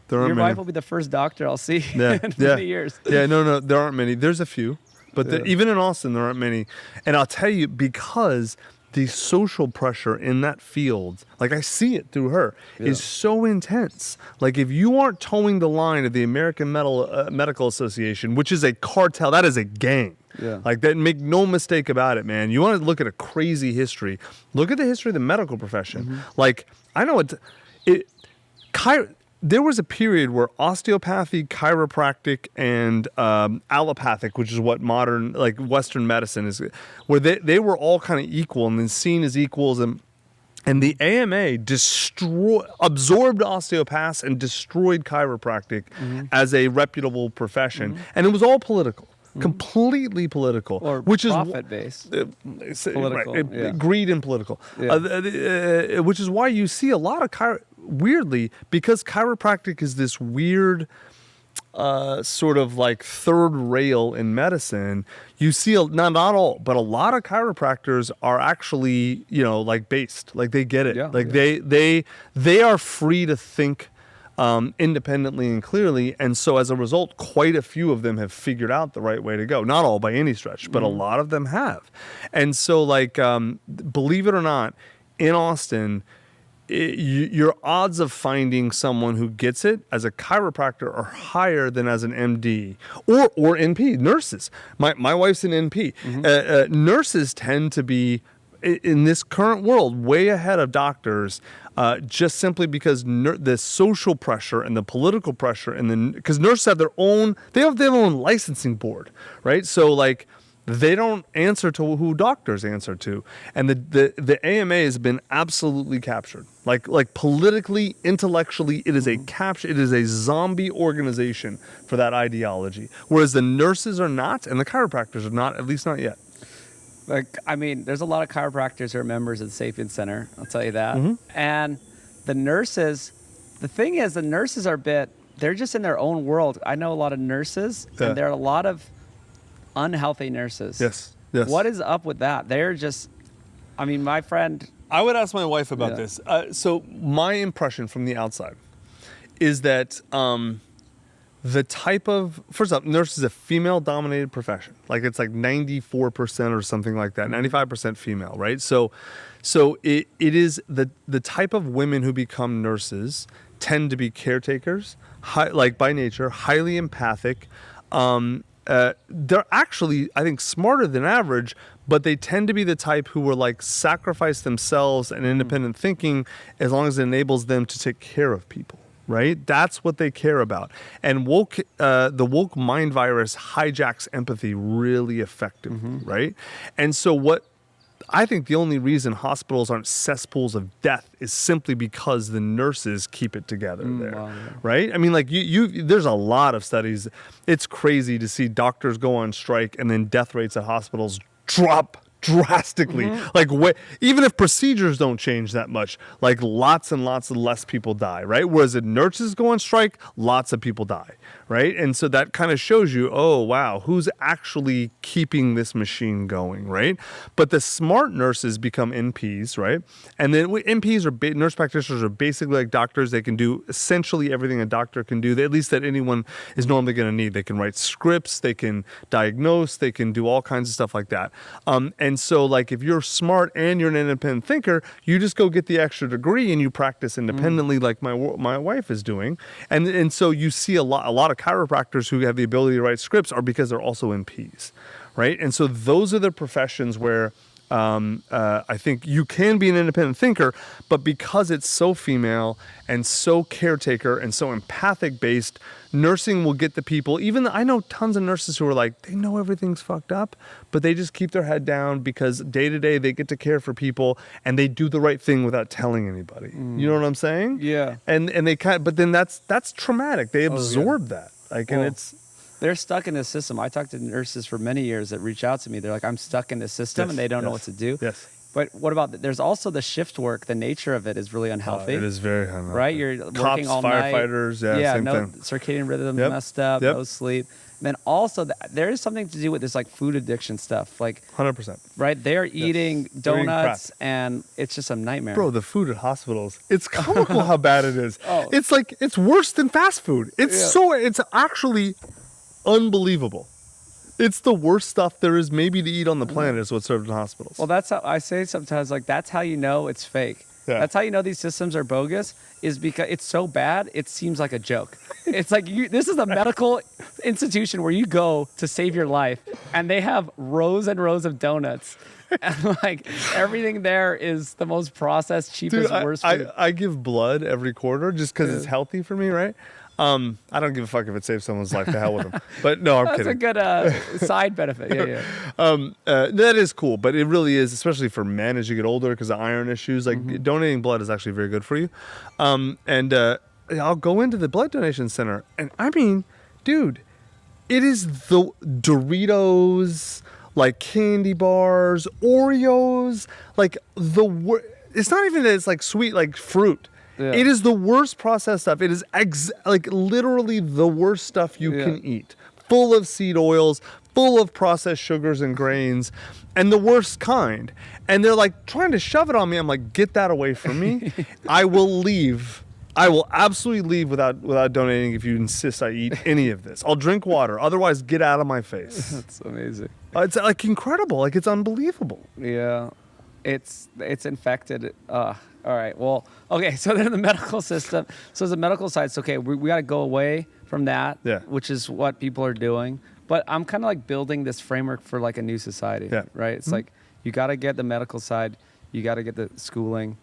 Your many. wife will be the first doctor I'll see Yeah. in Yeah. many years. Yeah, no, there aren't many. There's a few, but Yeah. even in Austin, there aren't many. And I'll tell you, because the social pressure in that field, like I see it through her, is so intense. Like if you aren't towing the line of the American Medical Association, which is a cartel, that is a gang. Yeah. Like that, make no mistake about it, man. You want to look at a crazy history. Look at the history of the medical profession. Like I know there was a period where osteopathy, chiropractic, and allopathic, which is what modern, like Western medicine is, where they were all kind of equal and then seen as equals. And the AMA absorbed osteopaths and destroyed chiropractic as a reputable profession. And it was all political. Completely political, Or which profit-based. Political, yeah. Greed and political, which is why you see a lot of weirdly, because chiropractic is this weird sort of like third rail in medicine. You see not all, but a lot of chiropractors are actually like based, like they get it, they are free to think independently and clearly, and so as a result, quite a few of them have figured out the right way to go. Not all by any stretch, but a lot of them have. And so, like, believe it or not, in Austin, your odds of finding someone who gets it as a chiropractor are higher than as an MD or NP. Nurses. My wife's an NP. Nurses tend to be, in this current world, way ahead of doctors, just simply because the social pressure and the political pressure, and because nurses have their own licensing board, right? So like, they don't answer to who doctors answer to, and the AMA has been absolutely captured. Like politically, intellectually, it is a capture. It is a zombie organization for that ideology. Whereas the nurses are not, and the chiropractors are not, at least not yet. Like, I mean, there's a lot of chiropractors who are members of the Sapien Center. I'll tell you that. And the nurses, the thing is, the nurses are they're just in their own world. I know a lot of nurses, and there are a lot of unhealthy nurses. Yes. What is up with that? They're just, I mean, my friend. I would ask my wife about this. So my impression from the outside is that the type of, first off, nurse is a female-dominated profession. Like, it's like 94% or something like that, 95% female, right? So it is the type of women who become nurses tend to be caretakers, like by nature, highly empathic. They're actually, I think, smarter than average, but they tend to be the type who will like sacrifice themselves and independent thinking as long as it enables them to take care of people. Right? That's what they care about. And the woke mind virus hijacks empathy really effectively, right? And so what I think the only reason hospitals aren't cesspools of death is simply because the nurses keep it together there, right? I mean, like there's a lot of studies. It's crazy to see doctors go on strike and then death rates at hospitals drop drastically. Like, even if procedures don't change that much, like lots and lots of less people die, right? Whereas if nurses go on strike, lots of people die, right? And so that kind of shows you, oh, wow, who's actually keeping this machine going, right? But the smart nurses become NPs, right? And then NPs are nurse practitioners are basically like doctors. They can do essentially everything a doctor can do, at least that anyone is normally going to need. They can write scripts, they can diagnose, they can do all kinds of stuff like that. And so, like, if you're smart and you're an independent thinker, you just go get the extra degree and you practice independently, like my wife is doing. And so you see a lot of chiropractors who have the ability to write scripts are because they're also NPs, right? And so those are the professions where I think you can be an independent thinker, but because it's so female and so caretaker and so empathic based, nursing will get the people. I know tons of nurses who are like, they know everything's fucked up, but they just keep their head down because day to day they get to care for people and they do the right thing without telling anybody. You know what I'm saying? Yeah. And they but then that's traumatic. They absorb that. Like, and it's. They're stuck in this system. I talked to nurses for many years that reach out to me. They're like, I'm stuck in this system and they don't know what to do. Yes. But what about, there's also the shift work. The nature of it is really unhealthy. It is very unhealthy. Right? You're working all night. Firefighters, same no thing. circadian rhythm messed up, no sleep. And then also, there is something to do with this like food addiction stuff. Like 100%. Right? They're eating donuts and it's just a nightmare. Bro, the food at hospitals, it's comical how bad it is. It's like, it's worse than fast food. It's actually unbelievable. It's the worst stuff there is maybe to eat on the planet is what's served in hospitals. Well, that's how I say sometimes, like, that's how you know it's fake. Yeah. That's how you know these systems are bogus, is because it's so bad, it seems like a joke. It's like, this is a medical institution where you go to save your life, and they have rows and rows of donuts. And like, everything there is the most processed, cheapest, worst food. I give blood every quarter just because it's healthy for me, right? I don't give a fuck if it saves someone's life. To hell with them. But no, I'm kidding. That's a good side benefit. That is cool, but it really is, especially for men as you get older because of iron issues. Like donating blood is actually very good for you. I'll go into the blood donation center, and I mean, dude, it is the Doritos, like candy bars, Oreos, like it's not even that it's like sweet, like fruit. Yeah. It is the worst processed stuff. It is like literally the worst stuff you can eat. Full of seed oils, full of processed sugars and grains, and the worst kind. And they're like trying to shove it on me. I'm like, get that away from me. I will leave. I will absolutely leave without donating if you insist I eat any of this. I'll drink water. Otherwise, get out of my face. That's amazing. It's like incredible. Like, it's unbelievable. Yeah. it's infected. All right. Well, okay. So then the medical system. So the medical side. So okay, we got to go away from that. Yeah. Which is what people are doing. But I'm kind of like building this framework for like a new society. Yeah. Right. It's like you got to get the medical side. You got to get the schooling.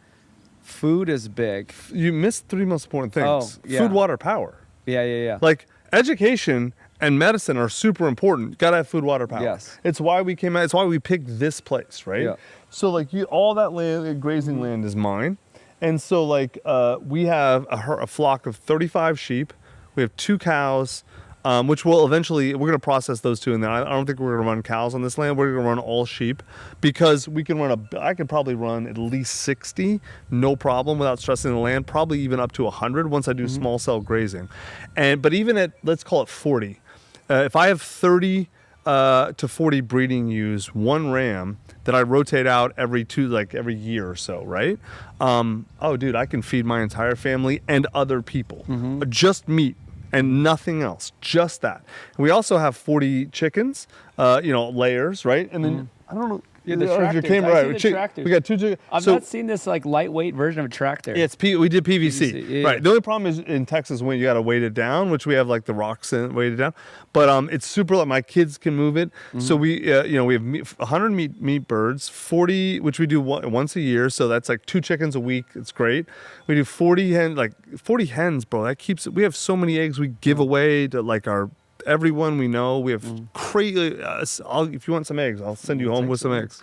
Food is big. You missed 3 most important things. Oh, yeah. Food, water, power. Yeah. Like education and medicine are super important. Got to have food, water, power. Yes. It's why we came out. It's why we picked this place, right? Yeah. So like all that land, grazing land is mine. And so like we have a flock of 35 sheep. We have 2 cows, which will eventually, we're going to process those 2 in there. I don't think we're going to run cows on this land. We're going to run all sheep because we can I could probably run at least 60, no problem, without stressing the land, probably even up to 100 once I do small cell grazing. But even at, let's call it 40, if I have 30 to 40 breeding ewes, 1 ram that I rotate out every year or so, right? Oh, dude, I can feed my entire family and other people. Just meat and nothing else, just that. And we also have 40 chickens, layers, right? And then I don't know. Yeah, the if tractors. came I right. see the tractors. We got 2 chickens. I've not seen this like lightweight version of a tractor. Yeah, we did PVC. Yeah. Right. The only problem is in Texas when you got to weight it down, which we have like the rocks in weighted down. But it's super light. My kids can move it. So we have 100 meat birds, 40 which we do once a year. So that's like 2 chickens a week. It's great. We do 40 hens, bro. That keeps it. We have so many eggs we give away to like everyone we know. We have crazy. If you want some eggs, I'll send you home with some eggs.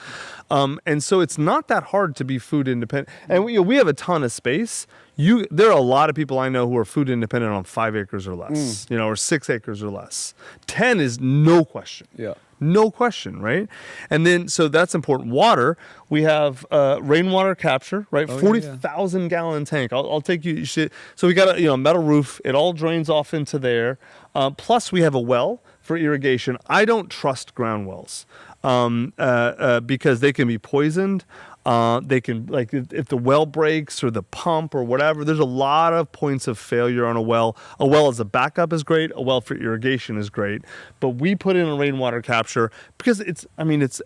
And so it's not that hard to be food independent. And we have a ton of space. There are a lot of people I know who are food independent on 5 acres or less, or 6 acres or less. 10 is no question. Yeah. No question, right? And then, so that's important. Water, we have rainwater capture, right? 40,000 gallon tank. I'll take you. So we got a metal roof. It all drains off into there. Plus, we have a well for irrigation. I don't trust ground wells because they can be poisoned. They can, like, if the well breaks or the pump or whatever, there's a lot of points of failure on a well. A well as a backup is great. A well for irrigation is great. But we put in a rainwater capture because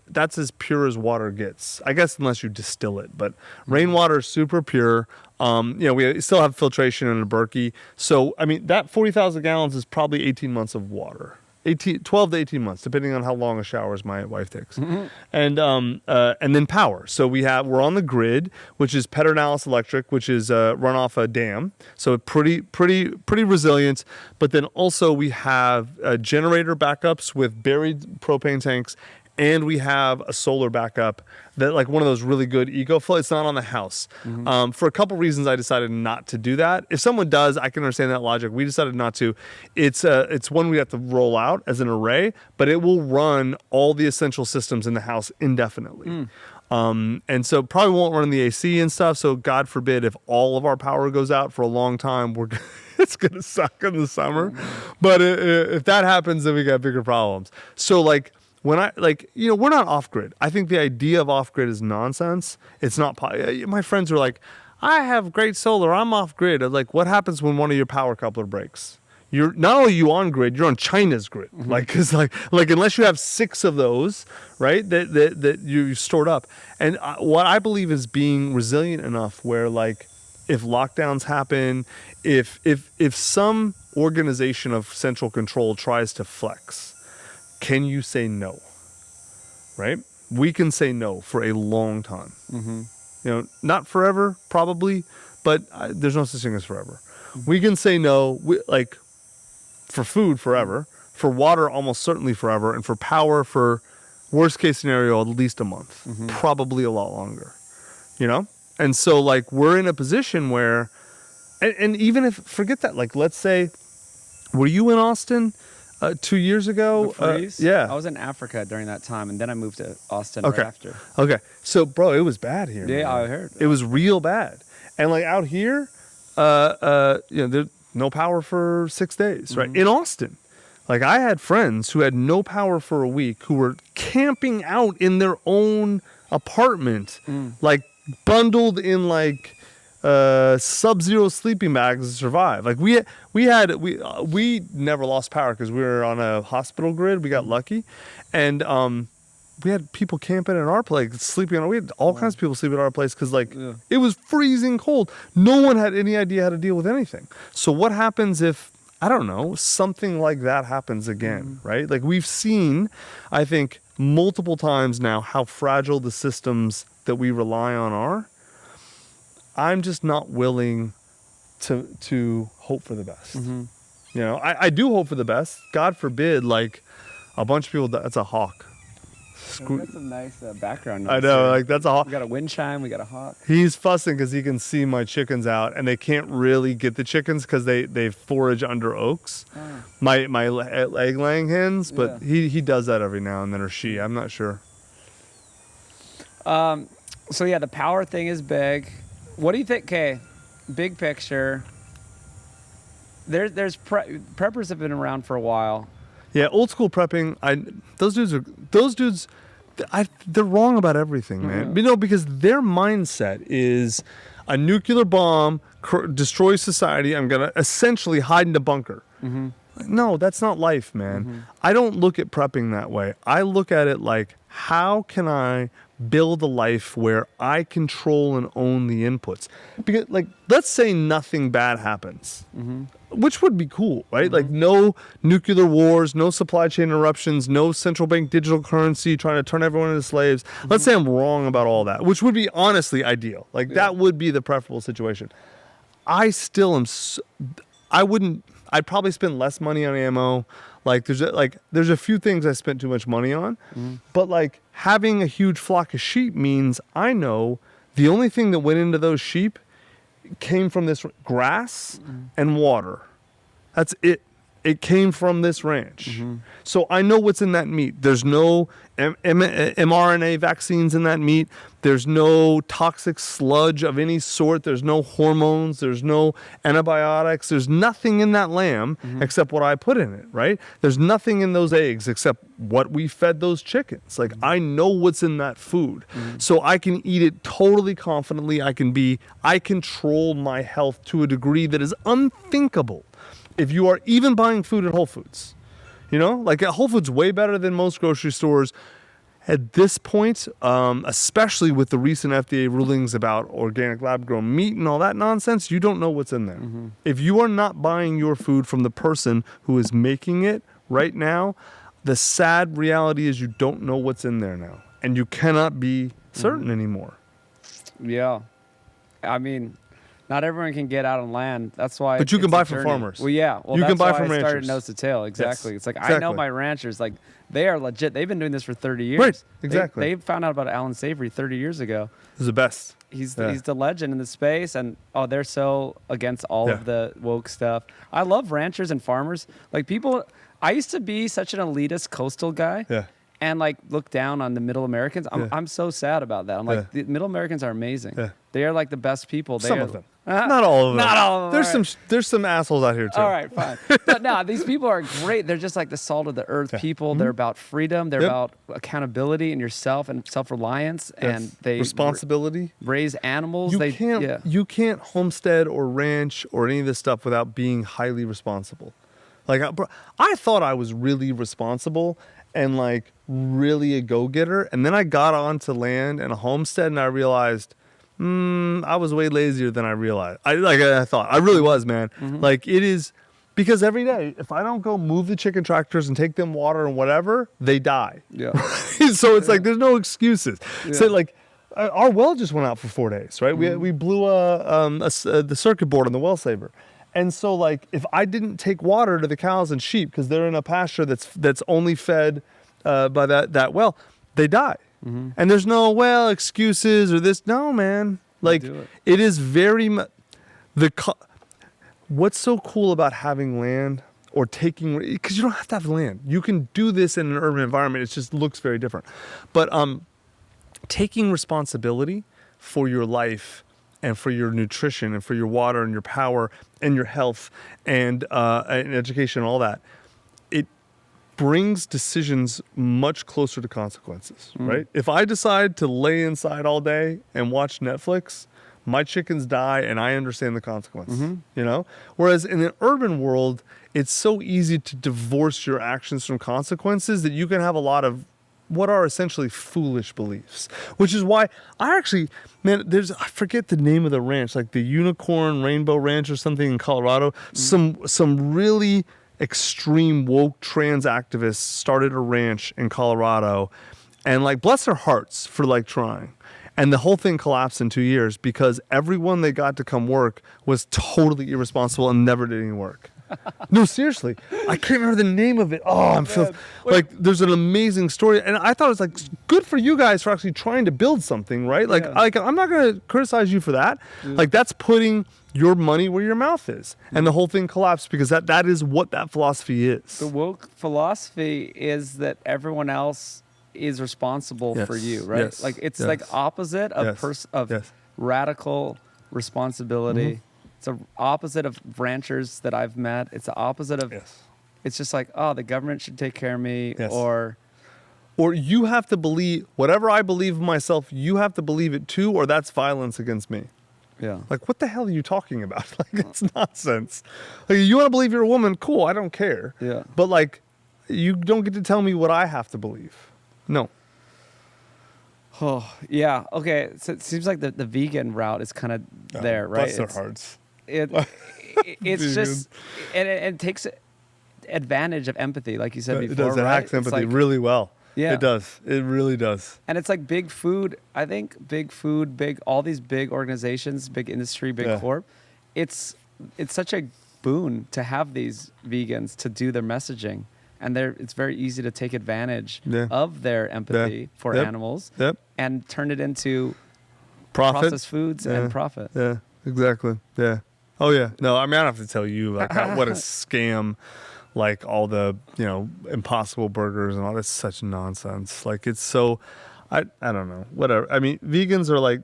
that's as pure as water gets. I guess unless you distill it. But rainwater is super pure. We still have filtration in a Berkey. So, that 40,000 gallons is probably 18 months of water. 12 to 18 months, depending on how long a shower my wife takes. And then power. So we're on the grid, which is Pedernales Electric, which is run off a dam. So pretty resilient. But then also we have generator backups with buried propane tanks. And we have a solar backup that, like, one of those really good EcoFlow. It's not on the house. For a couple reasons, I decided not to do that. If someone does, I can understand that logic. We decided not to. It's one we have to roll out as an array, but it will run all the essential systems in the house indefinitely. And so probably won't run the AC and stuff. So God forbid if all of our power goes out for a long time, it's going to suck in the summer. But if that happens, then we got bigger problems. So we're not off grid. I think the idea of off grid is nonsense. It's not. My friends are like, I have great solar. I'm off grid. I'm like, what happens when one of your power coupler breaks? You're not only you on grid, you're on China's grid. Because unless you have 6 of those, right, that you stored up. And what I believe is being resilient enough where, like, if lockdowns happen, if some organization of central control tries to flex, can you say no? Right? We can say no for a long time. Not forever, probably, but there's no such thing as forever. We can say no, for food forever, for water almost certainly forever, and for power for worst case scenario at least a month, probably a lot longer. And so we're in a position where, and even if forget that, let's say, were you in Austin 2 years ago? Yeah. I was in Africa during that time, and then I moved to Austin right after. Okay. So, bro, it was bad here. Yeah, man. I heard. It was real bad. And out here, there's no power for 6 days, right? In Austin. I had friends who had no power for a week who were camping out in their own apartment, bundled in sub-zero sleeping bags to survive. We never lost power because we were on a hospital grid. We got lucky, and people camping in our place, sleeping on. We had all kinds of people sleeping at our place because it was freezing cold. No one had any idea how to deal with anything. So what happens if, I don't know, something like that happens again, right? Like we've seen, I think, multiple times now how fragile the systems that we rely on are. I'm just not willing to hope for the best. You know, I do hope for the best. God forbid, like a bunch of people, that's a hawk. We got some nice background noise. I know, here. like that's a hawk. We got a wind chime. We got a hawk. He's fussing because he can see my chickens out, and they can't really get the chickens because they forage under oaks. Oh. My egg laying hens, but he does that every now and then, or she. I'm not sure. So yeah, the power thing is big. What do you think? Okay, big picture. There's preppers have been around for a while. Yeah, old school prepping. Those dudes. They're wrong about everything, man. You know, because their mindset is a nuclear bomb destroys society. I'm gonna essentially hide in a bunker. No, that's not life, man. I don't look at prepping that way. I look at it like, how can I build a life where I control and own the inputs? Because, like, let's say nothing bad happens, which would be cool, right? Like, no nuclear wars, no supply chain interruptions, no central bank digital currency trying to turn everyone into slaves. Let's say I'm wrong about all that, which would be honestly ideal. Like, that would be the preferable situation. I still am. I'd probably spend less money on ammo. Like there's a few things I spent too much money on, but like having a huge flock of sheep means I know the only thing that went into those sheep came from this grass and water. That's it. It came from this ranch. So I know what's in that meat. There's no mRNA vaccines in that meat. There's no toxic sludge of any sort. There's no hormones. There's no antibiotics. There's nothing in that lamb except what I put in it, right? There's nothing in those eggs except what we fed those chickens. Like, I know what's in that food. So I can eat it totally confidently. I control my health to a degree that is unthinkable if you are even buying food at Whole Foods. You know, like Whole Foods way better than most grocery stores at this point, especially with the recent FDA rulings about organic lab-grown meat and all that nonsense. You don't know what's in there. If you are not buying your food from the person who is making it right now, the sad reality is you don't know what's in there now, and you cannot be certain anymore. Yeah, I mean, not everyone can get out on land. That's why. But you can buy from farmers. Well, yeah. Well, you that's can buy why from I started ranchers. Nosetailorg. Exactly. Yes, It's like exactly. I know my ranchers. Like, they are legit. They've been doing this for 30 years. Right. Exactly. They found out about Alan Savory 30 years ago. He's the best. He's the legend in the space, and they're so against all of the woke stuff. I love ranchers and farmers. Like, people. I used to be such an elitist coastal guy. Yeah. And like look down on the Middle Americans. I'm so sad about that. I'm like, the Middle Americans are amazing. Yeah. They are like the best people. Some of them. Not all of them. Not all of them. There's some assholes out here too. All right, fine. But no, these people are great. They're just like the salt of the earth people. They're about freedom. They're about accountability in yourself and self-reliance. And they responsibility. Raise animals. You can't homestead or ranch or any of this stuff without being highly responsible. Like, I thought I was really responsible and like really a go-getter, and then I got onto land and a homestead, and I realized I was way lazier than I realized. I thought I really was, man. Like, it is, because every day if I don't go move the chicken tractors and take them water and whatever, they die. Yeah. So it's like there's no excuses. So like our well just went out for 4 days, right? We blew the circuit board on the well saver. And so, like, if I didn't take water to the cows and sheep because they're in a pasture that's only fed by that well, they die. And there's no excuses or this. No, man. Like, it is very what's so cool about having land or taking, because you don't have to have land. You can do this in an urban environment. It just looks very different. But taking responsibility for your life and for your nutrition and for your water and your power and your health and education and all that, it brings decisions much closer to consequences, right? If I decide to lay inside all day and watch Netflix, my chickens die and I understand the consequence, you know? Whereas in an urban world, it's so easy to divorce your actions from consequences that you can have a lot of what are essentially foolish beliefs, which is why I actually, man, I forget the name of the ranch, like the Unicorn Rainbow Ranch or something in Colorado. Some really extreme woke trans activists started a ranch in Colorado, and like bless their hearts for like trying. And the whole thing collapsed in 2 years because everyone they got to come work was totally irresponsible and never did any work. No, seriously. I can't remember the name of it. Oh, I'm feeling like there's an amazing story. And I thought it was like good for you guys for actually trying to build something, right? Like, I'm not going to criticize you for that. Like, that's putting your money where your mouth is. And the whole thing collapsed because that is what that philosophy is. The woke philosophy is that everyone else is responsible for you, right? Yes. Like it's like opposite of radical responsibility. It's the opposite of ranchers that I've met. It's the opposite of it's just like, oh, the government should take care of me or you have to believe whatever I believe of myself, you have to believe it too, or that's violence against me. Yeah. Like, what the hell are you talking about? Like, it's nonsense. Like, you want to believe you're a woman? Cool, I don't care. Yeah. But like, you don't get to tell me what I have to believe. No. Oh, yeah. Okay. So it seems like the vegan route is kind of there, right? Bless their hearts. It's just, and it takes advantage of empathy, like you said before. It does. It hacks empathy really well. Yeah. It does. It really does. And it's like big food. I think all these big organizations, big industry, big corp. It's such a boon to have these vegans to do their messaging. And it's very easy to take advantage of their empathy for animals and turn it into processed foods and profit. Yeah, exactly. Yeah. Oh, yeah. No, I mean, I don't have to tell you like what a scam, like all the, Impossible Burgers and all that's such nonsense. Like it's so, I don't know, whatever. I mean, vegans are like,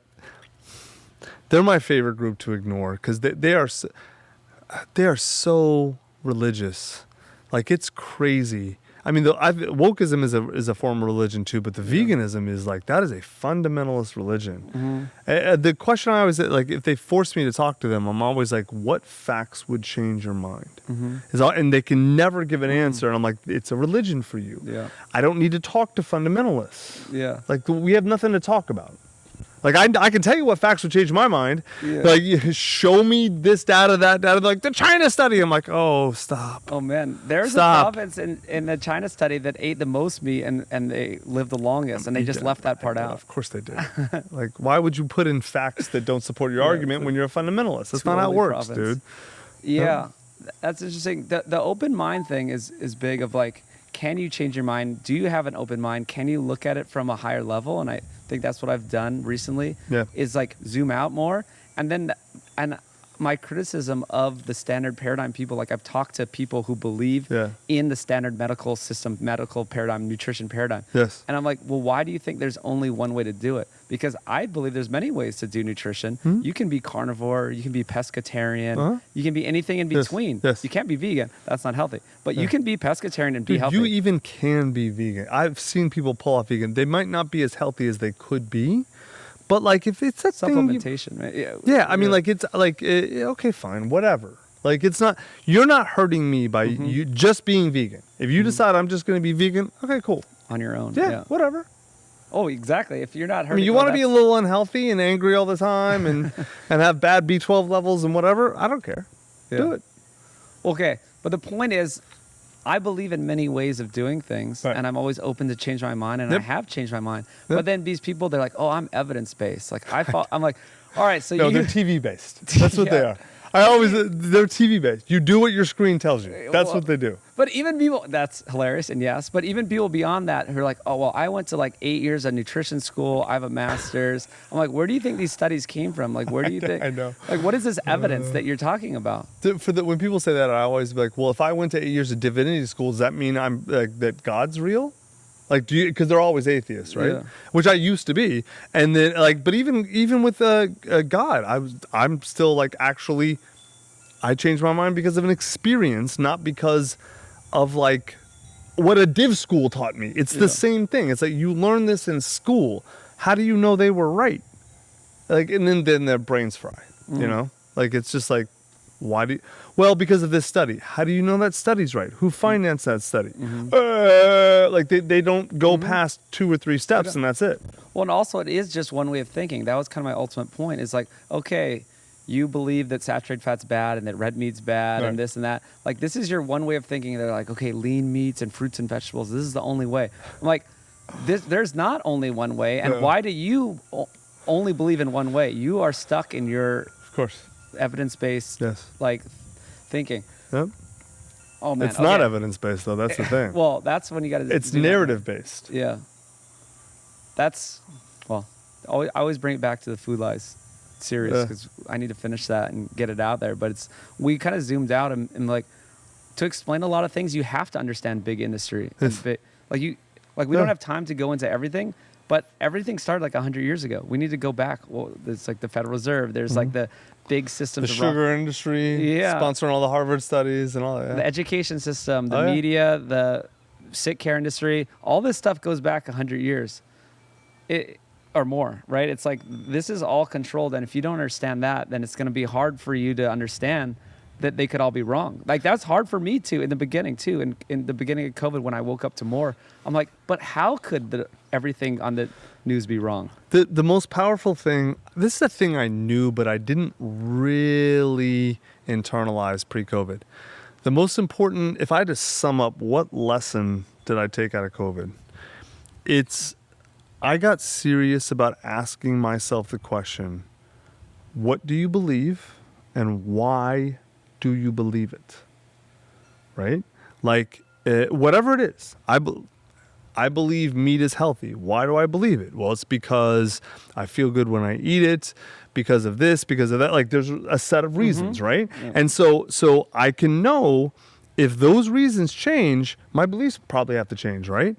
they're my favorite group to ignore because they are so religious. Like it's crazy. I mean, wokeism is a form of religion too, but the veganism is like that is a fundamentalist religion. The question I always like, if they force me to talk to them, I'm always like, what facts would change your mind? And they can never give an answer. And I'm like, it's a religion for you. Yeah. I don't need to talk to fundamentalists. Yeah. Like we have nothing to talk about. Like I can tell you what facts would change my mind. Yeah. Like show me this data, that data. Like the China study. I'm like, oh, stop. Oh man, there's a province in the China study that ate the most meat and they lived the longest, and they just left that part out. Of course they did. Like, why would you put in facts that don't support your argument when you're a fundamentalist? That's not how it works, dude. Yeah, that's interesting. The open mind thing is big. Of like, can you change your mind? Do you have an open mind? Can you look at it from a higher level? And I think that's what I've done recently. Is like zoom out more, and my criticism of the standard paradigm people, like I've talked to people who believe in the standard medical system, medical paradigm, nutrition paradigm. Yes. And I'm like, well, why do you think there's only one way to do it? Because I believe there's many ways to do nutrition. You can be carnivore, you can be pescatarian, you can be anything in between. Yes. You can't be vegan. That's not healthy. But you can be pescatarian and be healthy. You even can be vegan. I've seen people pull off vegan. They might not be as healthy as they could be. But like if it's a supplementation, right? Yeah, I mean, like it's like okay, fine, whatever. Like it's not, you're not hurting me by you just being vegan. If you decide I'm just going to be vegan, okay, cool. On your own. Yeah, whatever. Oh, exactly. If you're not hurting, I mean, you want to be a little unhealthy and angry all the time and have bad B12 levels and whatever. I don't care. Do it. Okay, but the point is, I believe in many ways of doing things, and I'm always open to change my mind, and I have changed my mind. But then these people, they're like, "Oh, I'm evidence-based." Like I'm like, "All right, so they're TV-based. That's what they are." They're TV-based. You do what your screen tells you. That's what they do. But even people, that's hilarious, and yes. But even people beyond that who are like, "Oh, well, I went to like 8 years of nutrition school. I have a master's." I'm like, "Where do you think these studies came from? Like, where do you think? I know. Like, what is this evidence that you're talking about?" When people say that, I always be like, "Well, if I went to 8 years of divinity school, does that mean I'm like that God's real?" Like, because they're always atheists, right? Yeah. Which I used to be, and then like, but even with God, I'm still like actually, I changed my mind because of an experience, not because of like what a div school taught me. It's the same thing. It's like you learn this in school. How do you know they were right? Like, and then their brains fry. You know, like it's just like, Why do you, well, because of this study. How do you know that study's right? Who financed that study? Like they don't go past 2 or 3 steps and that's it. Well, and also it is just one way of thinking. That was kind of my ultimate point. Is like, okay, you believe that saturated fat's bad and that red meat's bad and this and that. Like, this is your one way of thinking. They're like, okay, lean meats and fruits and vegetables, this is the only way. I'm like, there's not only one way. And why do you only believe in one way? You are stuck in your Of course. evidence-based like thinking. Yep. Oh man, it's not evidence-based though. That's the thing. Well, that's when you got to. It's narrative-based. Yeah. That's I always bring it back to the food lies series because I need to finish that and get it out there. But we kind of zoomed out and like to explain a lot of things. You have to understand big industry. We don't have time to go into everything. But everything started like 100 years ago. We need to go back. Well, it's like the Federal Reserve. There's like the big systems. The sugar industry, sponsoring all the Harvard studies and all that. The education system, the media, the sick care industry. All this stuff goes back 100 years or more, right? It's like this is all controlled. And if you don't understand that, then it's going to be hard for you to understand that they could all be wrong. Like that's hard for me too in the beginning too. And in the beginning of COVID, when I woke up to more, I'm like, but how could everything on the news be wrong? The most powerful thing, this is a thing I knew, but I didn't really internalize pre-COVID. The most important, if I had to sum up what lesson did I take out of COVID, I got serious about asking myself the question, what do you believe and why do you believe it? Right? Like, whatever it is, I believe meat is healthy. Why do I believe it? Well, it's because I feel good when I eat it, because of this, because of that. Like, there's a set of reasons, right? Yeah. And so I can know if those reasons change, my beliefs probably have to change, right?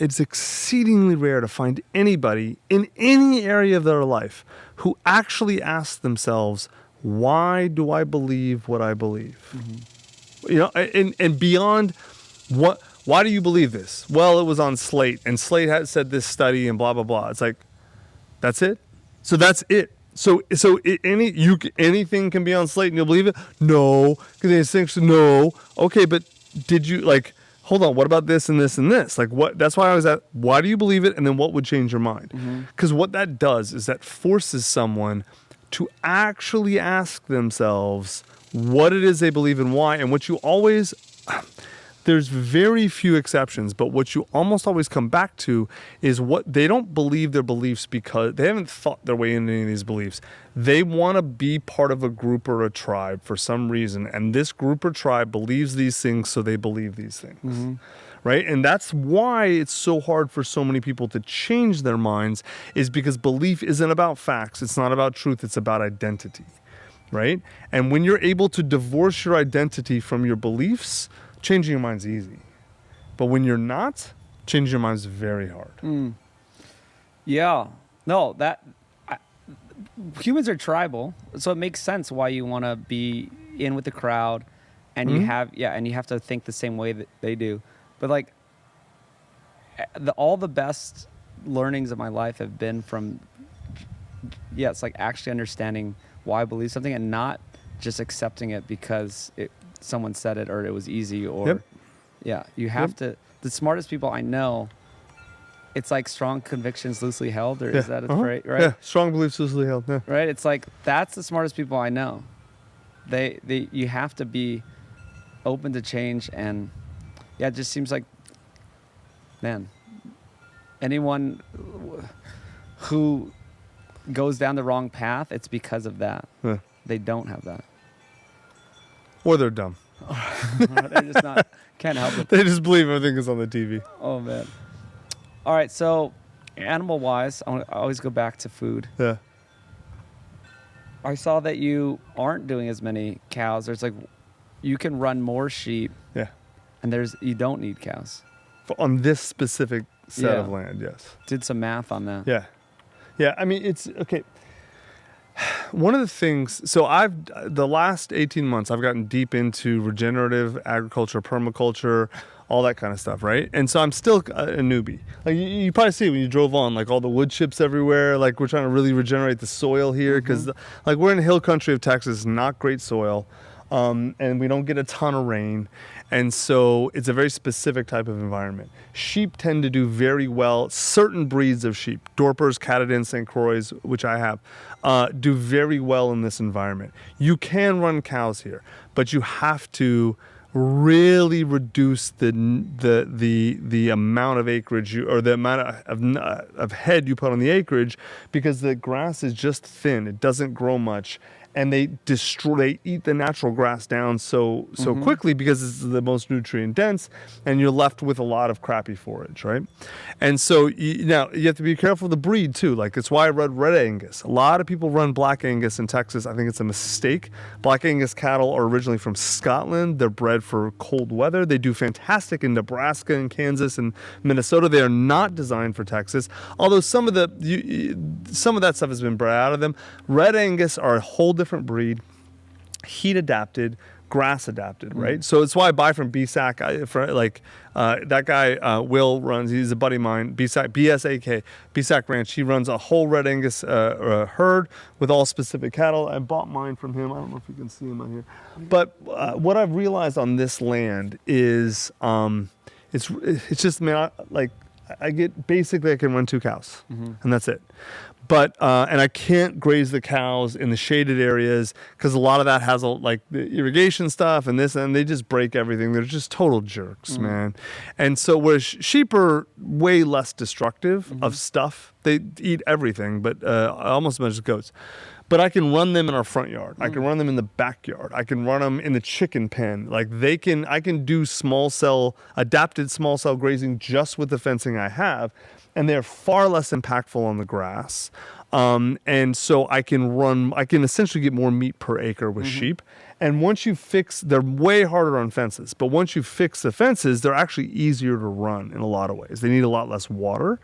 It's exceedingly rare to find anybody in any area of their life who actually asks themselves, why do I believe what I believe? You know, and beyond why do you believe this? Well, it was on Slate and Slate had said this study and blah, blah, blah. It's like, that's it? So that's it. So anything can be on Slate and you'll believe it? No. No. Okay, but did you hold on, what about this and this and this? Like what? That's why I was at, why do you believe it? And then what would change your mind? Because what that does is that forces someone to actually ask themselves what it is they believe and why. And what you always, there's very few exceptions, but what you almost always come back to is what they don't believe their beliefs because they haven't thought their way into any of these beliefs. They want to be part of a group or a tribe for some reason. And this group or tribe believes these things, so they believe these things. Right? And that's why it's so hard for so many people to change their minds, is because belief isn't about facts. It's not about truth. It's about identity. Right? And when you're able to divorce your identity from your beliefs, changing your mind's easy. But when you're not, changing your mind's very hard. Yeah. No, humans are tribal, so it makes sense why you want to be in with the crowd, and you have to think the same way that they do. But like, all the best learnings of my life have been from, it's like actually understanding why I believe something and not just accepting it because someone said it or it was easy or, you have to. The smartest people I know, it's like strong convictions loosely held, or is that a phrase, right? Yeah, strong beliefs loosely held. Yeah. Right. It's like that's the smartest people I know. You have to be open to change and. Yeah, it just seems like, man, anyone who goes down the wrong path, it's because of that. Yeah. They don't have that. Or they're dumb. They're just not, can't help it. They just believe everything is on the TV. Oh, man. All right, so animal-wise, I always go back to food. Yeah. I saw that you aren't doing as many cows. There's you can run more sheep. Yeah. And you don't need cows. On this specific set of land, yes. Did some math on that. Yeah. Yeah, I mean, it's, okay. One of the things, so the last 18 months, I've gotten deep into regenerative agriculture, permaculture, all that kind of stuff, right? And so I'm still a newbie. Like you probably see when you drove on, like all the wood chips everywhere. Like we're trying to really regenerate the soil here because like we're in the hill country of Texas, not great soil, and we don't get a ton of rain. And so it's a very specific type of environment. Sheep tend to do very well. Certain breeds of sheep, Dorpers, Catadins, St. Croix, which I have, do very well in this environment. You can run cows here, but you have to really reduce the amount of acreage or the amount of head you put on the acreage, because the grass is just thin. It doesn't grow much. And they eat the natural grass down so quickly because it's the most nutrient dense, and you're left with a lot of crappy forage, right? And so now you have to be careful of the breed too. Like it's why I run Red Angus. A lot of people run Black Angus in Texas. I think it's a mistake. Black Angus cattle are originally from Scotland. They're bred for cold weather. They do fantastic in Nebraska and Kansas and Minnesota. They are not designed for Texas. Although some of that stuff has been bred out of them. Red Angus are a whole different breed, heat adapted, grass adapted, right? So it's why I buy from BSAC. That guy Will runs. He's a buddy of mine. BSAK Ranch. He runs a whole Red Angus herd with all specific cattle. I bought mine from him. I don't know if you can see him out here, but what I've realized on this land is it's just, man, I can run 2 cows, and that's it. But and I can't graze the cows in the shaded areas because a lot of that has the irrigation stuff and they just break everything. They're just total jerks, man. And so whereas sheep are way less destructive of stuff, they eat everything, but almost as much as goats. But I can run them in our front yard. I can run them in the backyard. I can run them in the chicken pen. I can do adapted small cell grazing just with the fencing I have. And they're far less impactful on the grass. And so I can essentially get more meat per acre with sheep. And once they're way harder on fences, but once you fix the fences, they're actually easier to run in a lot of ways. They need a lot less water.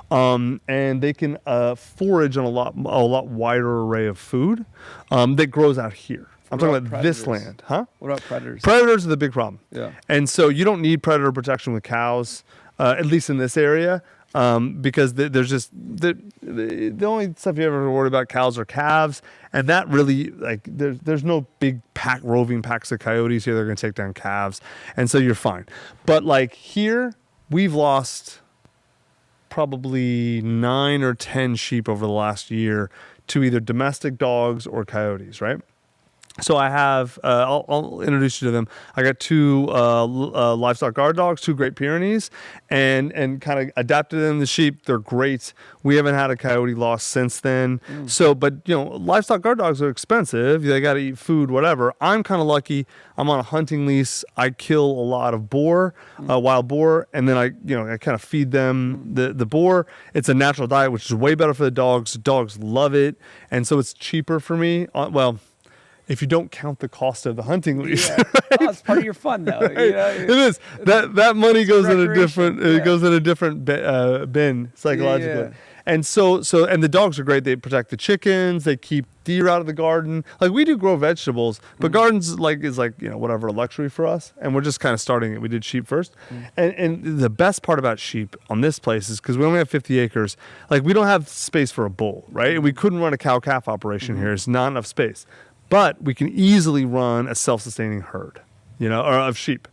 And they can forage on a lot wider array of food that grows out here. I'm talking about this land, huh? What about predators? Predators are the big problem. Yeah. And so you don't need predator protection with cows, at least in this area. Because there's just the only stuff you ever worry about cows are calves, and that really there's no big roving packs of coyotes here that are going to take down calves, and so you're fine. But here we've lost probably 9 or 10 sheep over the last year to either domestic dogs or coyotes, right? So I have, I'll introduce you to them. I got 2 livestock guard dogs, 2 Great Pyrenees, and kind of adapted them to sheep. They're great. We haven't had a coyote loss since then. So, but livestock guard dogs are expensive. They got to eat food, whatever. I'm kind of lucky. I'm on a hunting lease. I kill a lot of boar, wild boar, and then I kind of feed them the boar. It's a natural diet, which is way better for the dogs. Dogs love it, and so it's cheaper for me. If you don't count the cost of the hunting lease. Yeah. Right? It's part of your fun, though. Right? It is. That money goes in a different. It goes in a different bin psychologically. Yeah. And so and the dogs are great. They protect the chickens. They keep deer out of the garden. We do grow vegetables, but gardens is whatever, a luxury for us. And we're just kind of starting it. We did sheep first. And the best part about sheep on this place is because we only have 50 acres. We don't have space for a bull, right? We couldn't run a cow-calf operation here. It's not enough space. But we can easily run a self-sustaining herd, or of sheep,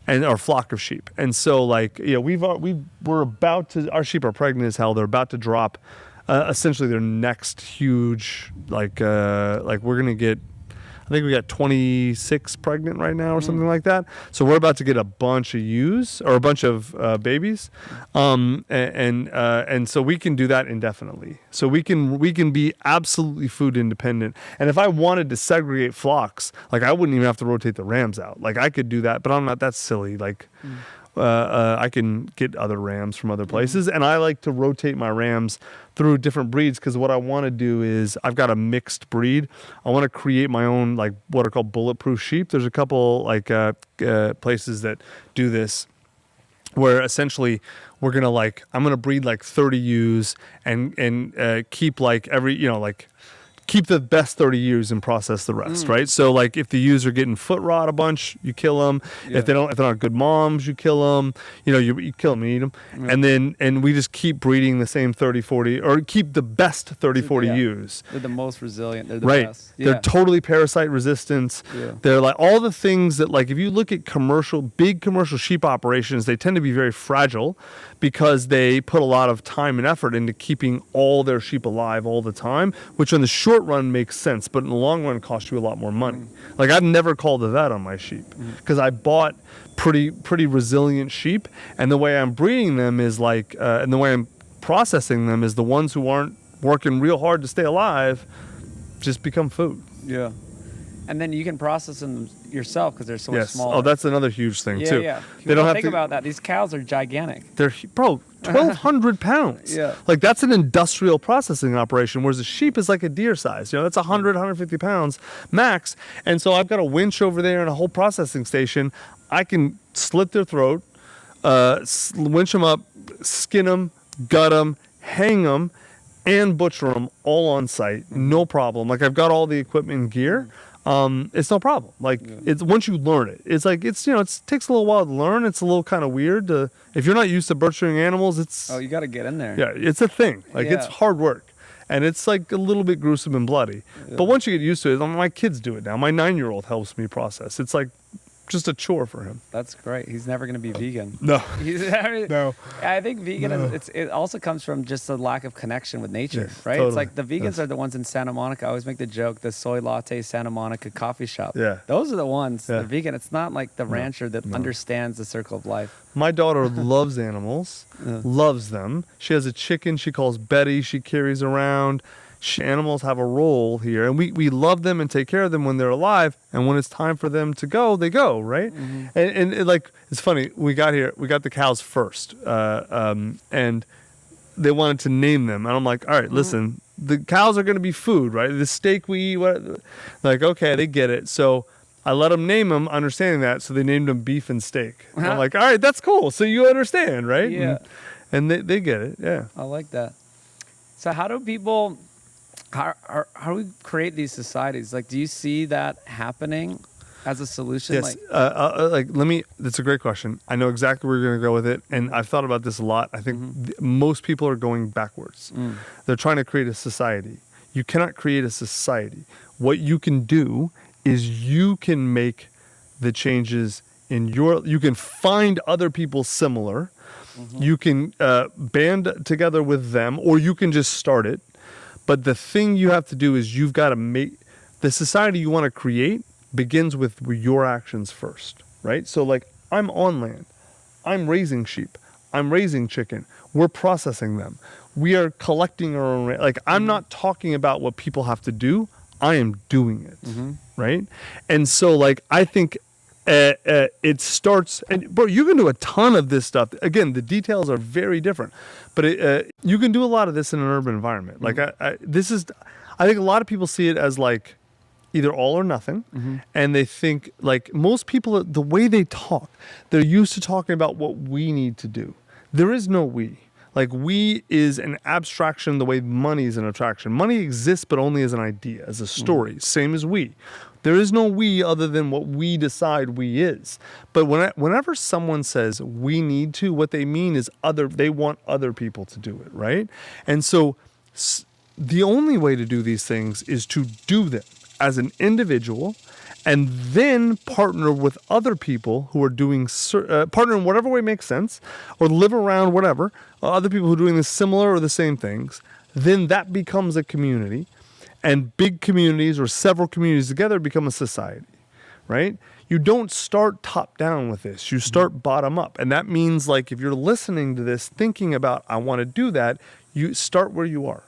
and or flock of sheep. And so, we're about to. Our sheep are pregnant as hell. They're about to drop, essentially their next huge. We're gonna get. I think we got 26 pregnant right now or something like that. So we're about to get a bunch of ewes or a bunch of babies. And so we can do that indefinitely. So we can be absolutely food independent. And if I wanted to segregate flocks, I wouldn't even have to rotate the rams out. I could do that, but I'm not. That's silly. I can get other rams from other places, and I like to rotate my rams through different breeds because what I want to do is I've got a mixed breed. I want to create my own what are called bulletproof sheep. There's a couple places that do this where essentially we're gonna I'm gonna breed 30 ewes and keep every keep the best 30 ewes and process the rest, right? So like if the ewes are getting foot rot a bunch, you kill them. If they're not good moms, you kill them. You kill them and eat them. And we just keep breeding the same 30, 40, or keep the best 30, 40 ewes. They're the most resilient. They're the Right. best. They're totally parasite resistant. Yeah. They're like all the things that, like, if you look at big commercial sheep operations, they tend to be very fragile because they put a lot of time and effort into keeping all their sheep alive all the time, which in the short run makes sense, but in the long run costs you a lot more money. Like, I've never called the vet on my sheep because I bought pretty resilient sheep, and the way I'm breeding them is like, and the way I'm processing them is the ones who aren't working real hard to stay alive just become food. Yeah. And then you can process them yourself because they're so much Yes. smaller. Oh, that's another huge thing too. Yeah. They don't have think to about that. These cows are gigantic. They're 1,200 pounds. Yeah. Like, that's an industrial processing operation, whereas a sheep is like a deer size. That's 150 pounds max. And so I've got a winch over there and a whole processing station. I can slit their throat, winch them up, skin them, gut them, hang them, and butcher them all on site. No problem. Like, I've got all the equipment and gear. It's no problem. Like, it's once you learn it, it's like, it takes a little while to learn. It's a little kind of weird if you're not used to butchering animals. You got to get in there. Yeah, it's a thing. Like, it's hard work, and it's like a little bit gruesome and bloody. But once you get used to it, my kids do it now. My 9-year-old helps me process. It's like just a chore for him. That's great. He's never going to be vegan. No. No. I think vegan, it also comes from just a lack of connection with nature, right? Totally. It's like the vegans are the ones in Santa Monica. I always make the joke, the soy latte Santa Monica coffee shop. Yeah. Those are the ones, Yeah. the vegan. It's not like the rancher that understands the circle of life. My daughter loves animals, loves them. She has a chicken she calls Betty. She carries around. Animals have a role here, and we love them and take care of them when they're alive, and when it's time for them to go, they go, right? And it, like, it's funny, we got the cows first, and they wanted to name them, and I'm like, all right, listen, the cows are going to be food, right? The steak we eat, like, okay, they get it. So I let them name them, understanding that, so they named them Beef and Steak. And I'm like, all right, that's cool, so you understand, right? Yeah. And they get it, yeah. I like that. So how do people... How do we create these societies? Like, do you see that happening as a solution? Yes. That's a great question. I know exactly where you're going to go with it. And I've thought about this a lot. I think most people are going backwards. They're trying to create a society. You cannot create a society. What you can do is you can make the changes you can find other people similar. You can band together with them, or you can just start it. But the thing you have to do is you've got to make the society you want to create begins with your actions first, right? So, like, I'm on land. I'm raising sheep. I'm raising chicken. We're processing them. We are collecting our own. Like, I'm not talking about what people have to do. I am doing it, right? And so, like, I think it starts, and bro, you can do a ton of this stuff. Again, the details are very different, but you can do a lot of this in an urban environment. Like, I think a lot of people see it as like either all or nothing, and they think, like, most people, the way they talk, they're used to talking about what we need to do. There is no we. Like, we is an abstraction the way money is an abstraction. Money exists, but only as an idea, as a story, same as we. There is no we other than what we decide we is. But whenever someone says we need to, what they mean is they want other people to do it, right? And so the only way to do these things is to do them as an individual, and then partner with other people who are doing, partner in whatever way makes sense, or live around whatever, other people who are doing the similar or the same things. Then that becomes a community. And big communities or several communities together become a society, right? You don't start top down with this. You start bottom up. And that means, like, if you're listening to this, thinking about, I want to do that, you start where you are.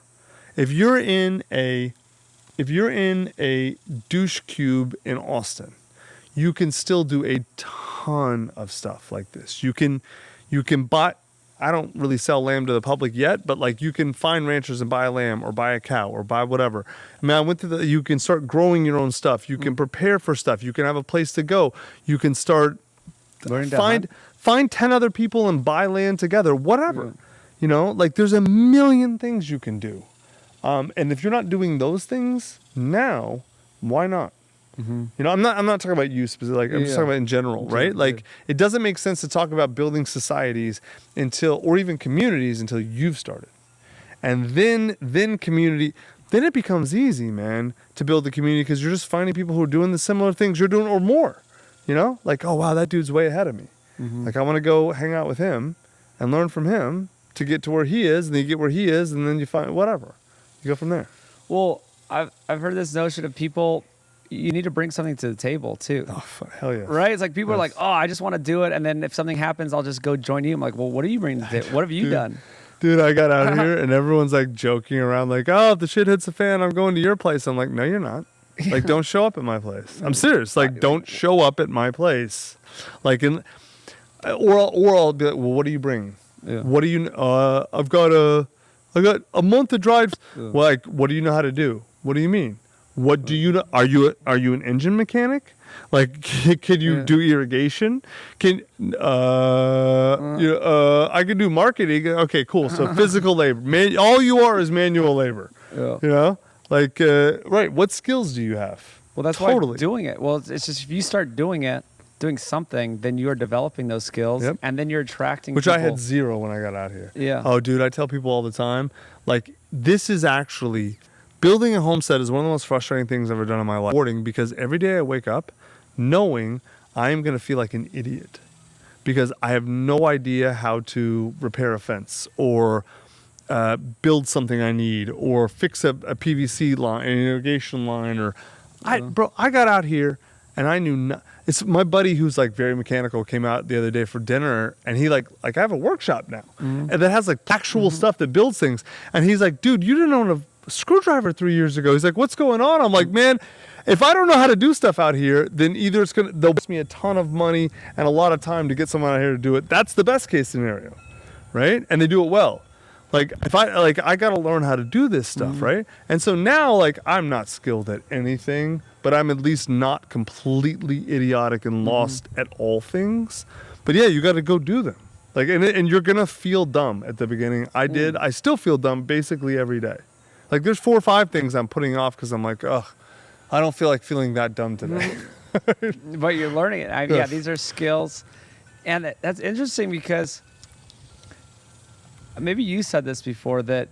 If you're in a douche cube in Austin, you can still do a ton of stuff like this. You can buy, I don't really sell lamb to the public yet, but, like, you can find ranchers and buy a lamb or buy a cow or buy whatever. I mean, you can start growing your own stuff. You can prepare for stuff. You can have a place to go. You can start, find 10 other people and buy land together, whatever. Like, there's a million things you can do. And if you're not doing those things now, why not? You know, I'm not talking about you specifically. Like, I'm just talking about in general, right? Like, it doesn't make sense to talk about building societies or even communities until you've started. And then community, then it becomes easy, man, to build the community because you're just finding people who are doing the similar things you're doing or more. You know, like, oh wow, that dude's way ahead of me. Like, I want to go hang out with him and learn from him to get to where he is, and then you get where he is, and then you find whatever. You go from there. Well, I've heard this notion of people. You need to bring something to the table too. Oh, hell yeah. Right? It's like people are like, oh, I just want to do it. And then if something happens, I'll just go join you. I'm like, well, what are you bringing to the table? What have you done? Dude, I got out here and everyone's like joking around like, oh, if the shit hits the fan, I'm going to your place. I'm like, no, you're not. Like, don't show up at my place. I'm serious. Like, don't show up at my place. Like, or I'll be like, well, what do you bring? Yeah. What do you, I got a month to drive. Well, like, what do you know how to do? What do you mean? What do you know? Are you an engine mechanic? Like, can you do irrigation? I can do marketing. Okay, cool. So physical labor. All you are is manual labor. Yeah. You know? Like, right. What skills do you have? Well, that's why doing it. Well, it's just if you start doing something, then you are developing those skills, and then you're attracting Which people. I had zero when I got out here. Yeah. Oh, dude, I tell people all the time, like, this is actually... Building a homestead is one of the most frustrating things I've ever done in my life. Because every day I wake up knowing I am going to feel like an idiot because I have no idea how to repair a fence or build something I need or fix a PVC line, an irrigation line. I got out here and I knew it's my buddy who's like very mechanical came out the other day for dinner and he like I have a workshop now and that has like actual stuff that builds things. And he's like, dude, you didn't own a screwdriver 3 years ago. He's like, what's going on? I'm like, man, if I don't know how to do stuff out here, then either they'll cost me a ton of money and a lot of time to get someone out here to do it. That's the best case scenario, right? And they do it well. Like if I got to learn how to do this stuff, right? And so now like I'm not skilled at anything, but I'm at least not completely idiotic and lost at all things. But yeah, you got to go do them. Like and you're gonna feel dumb at the beginning. I still feel dumb basically every day. Like there's 4 or 5 things I'm putting off because I'm like, ugh, I don't feel like feeling that dumb today. But you're learning it. Yeah, these are skills. And that's interesting because maybe you said this before that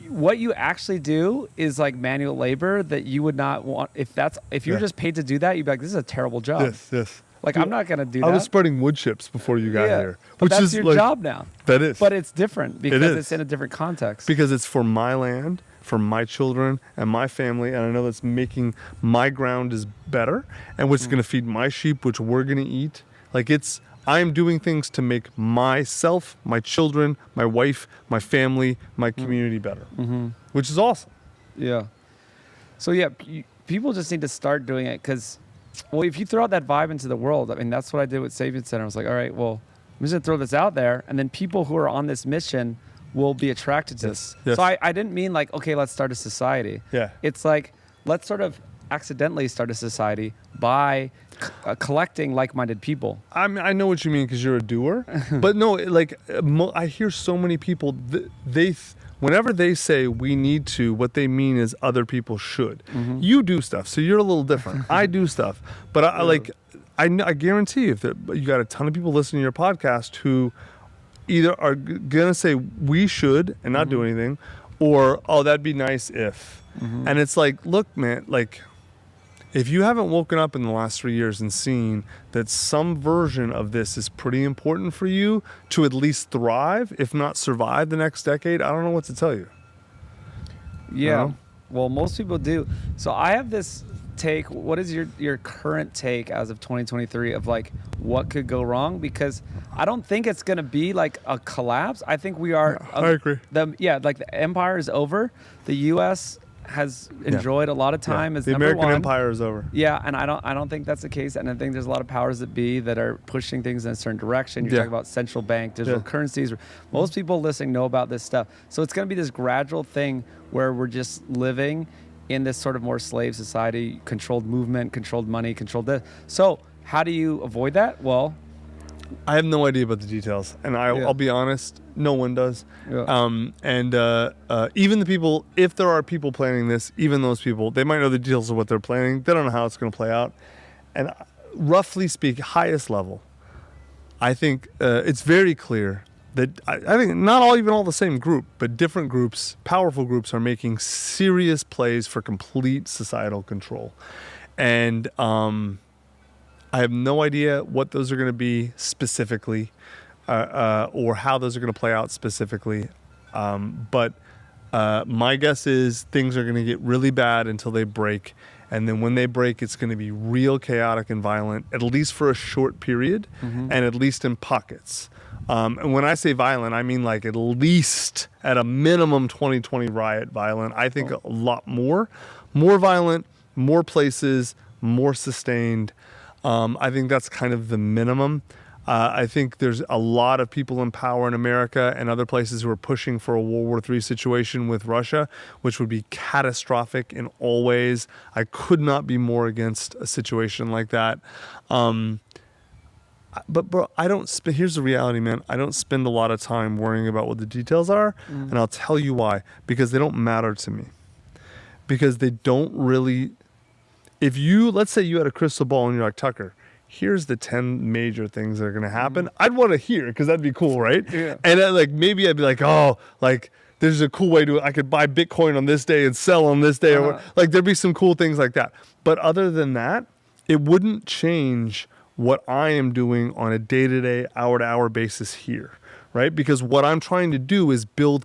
what you actually do is like manual labor that you would not want. If you were just paid to do that, you'd be like, this is a terrible job. Yes. Like, I'm not going to do that. I was spreading wood chips before you got here. But that's your job now. That is. But it's different because it's in a different context. Because it's for my land, for my children, and my family. And I know that's making my ground is better. And which is going to feed my sheep, which we're going to eat. Like I'm doing things to make myself, my children, my wife, my family, my community better. Which is awesome. Yeah. So, yeah, people just need to start doing it because... Well, if you throw out that vibe into the world, I mean, that's what I did with Savings Center. I was like, all right, well, I'm just going to throw this out there. And then people who are on this mission will be attracted to this. Yes. So I didn't mean like, okay, let's start a society. Yeah. It's like, let's sort of accidentally start a society by collecting like-minded people. I know what you mean because you're a doer. But no, like I hear so many people, whenever they say we need to, what they mean is other people should. You do stuff, so you're a little different. I do stuff, but I guarantee if you got a ton of people listening to your podcast who either are gonna say we should and not do anything, or oh that'd be nice if. And it's like, look, man, like if you haven't woken up in the last 3 years and seen that some version of this is pretty important for you to at least thrive, if not survive the next decade, I don't know what to tell you. Yeah. You know? Well, most people do. So I have this take. What is your current take as of 2023 of like what could go wrong? Because I don't think it's going to be like a collapse. I think we are. I agree. Like the empire is over. The U.S. has enjoyed a lot of time as the number American one. Empire is over. Yeah, and I don't think that's the case. And I think there's a lot of powers that be that are pushing things in a certain direction. You're talking about central bank, digital currencies. Most people listening know about this stuff. So it's going to be this gradual thing where we're just living in this sort of more slave society, controlled movement, controlled money, controlled this. So how do you avoid that? Well, I have no idea about the details, and I'll be honest, no one does. Even the people, if there are people planning this, even those people, they might know the details of what they're planning. They don't know how it's going to play out. And roughly speaking, highest level, I think it's very clear that I think not all the same group, but different groups, powerful groups, are making serious plays for complete societal control. And I have no idea what those are going to be specifically, or how those are going to play out specifically. But my guess is things are going to get really bad until they break. And then when they break, it's going to be real chaotic and violent, at least for a short period, and at least in pockets. And when I say violent, I mean like at least at a minimum 2020 riot violent. I think a lot more violent, more places, more sustained. I think that's kind of the minimum. I think there's a lot of people in power in America and other places who are pushing for a World War III situation with Russia, which would be catastrophic in all ways. I could not be more against a situation like that. But bro, here's the reality, man. I don't spend a lot of time worrying about what the details are, and I'll tell you why. Because they don't matter to me. Because they don't really... let's say you had a crystal ball and you're like, Tucker, here's the 10 major things that are going to happen. I'd want to hear, because that'd be cool, right? Yeah. And maybe I'd be like, oh, like there's a cool way I could buy Bitcoin on this day and sell on this day. Or like there'd be some cool things like that. But other than that, it wouldn't change what I am doing on a day-to-day, hour-to-hour basis here. Right? Because what I'm trying to do is build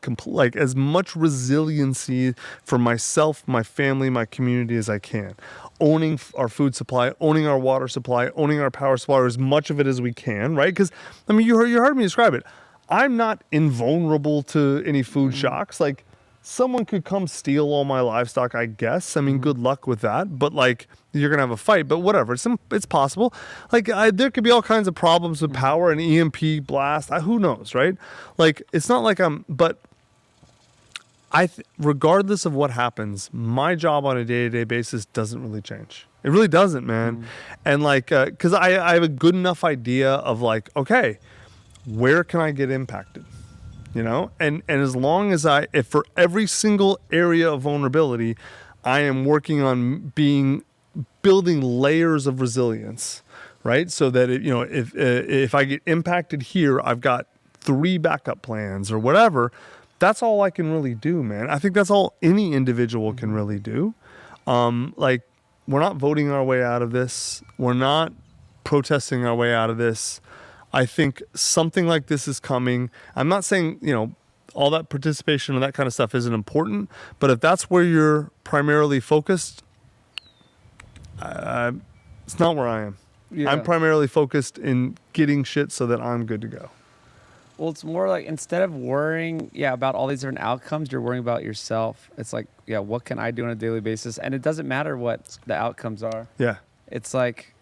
as much resiliency for myself, my family, my community as I can. Owning our food supply, owning our water supply, owning our power supply, or as much of it as we can, right? Because, I mean, you heard me describe it. I'm not invulnerable to any food shocks. Like, someone could come steal all my livestock, I guess. I mean, good luck with that. But, like, you're going to have a fight. But whatever. It's possible. Like, there could be all kinds of problems with power and EMP blast. Who knows, right? Like, it's not like but regardless of what happens, my job on a day-to-day basis doesn't really change. It really doesn't, man. And, like, because I have a good enough idea of, like, okay, where can I get impacted? You know, and as long as if for every single area of vulnerability, I am working on building layers of resilience, right? So that if I get impacted here, I've got 3 backup plans or whatever. That's all I can really do, man. I think that's all any individual can really do. Like, we're not voting our way out of this. We're not protesting our way out of this. I think something like this is coming. I'm not saying, all that participation and that kind of stuff isn't important, but if that's where you're primarily focused, it's not where I am. Yeah. I'm primarily focused in getting shit so that I'm good to go. Well, it's more like instead of worrying, about all these different outcomes, you're worrying about yourself. It's like, what can I do on a daily basis? And it doesn't matter what the outcomes are. Yeah. It's like,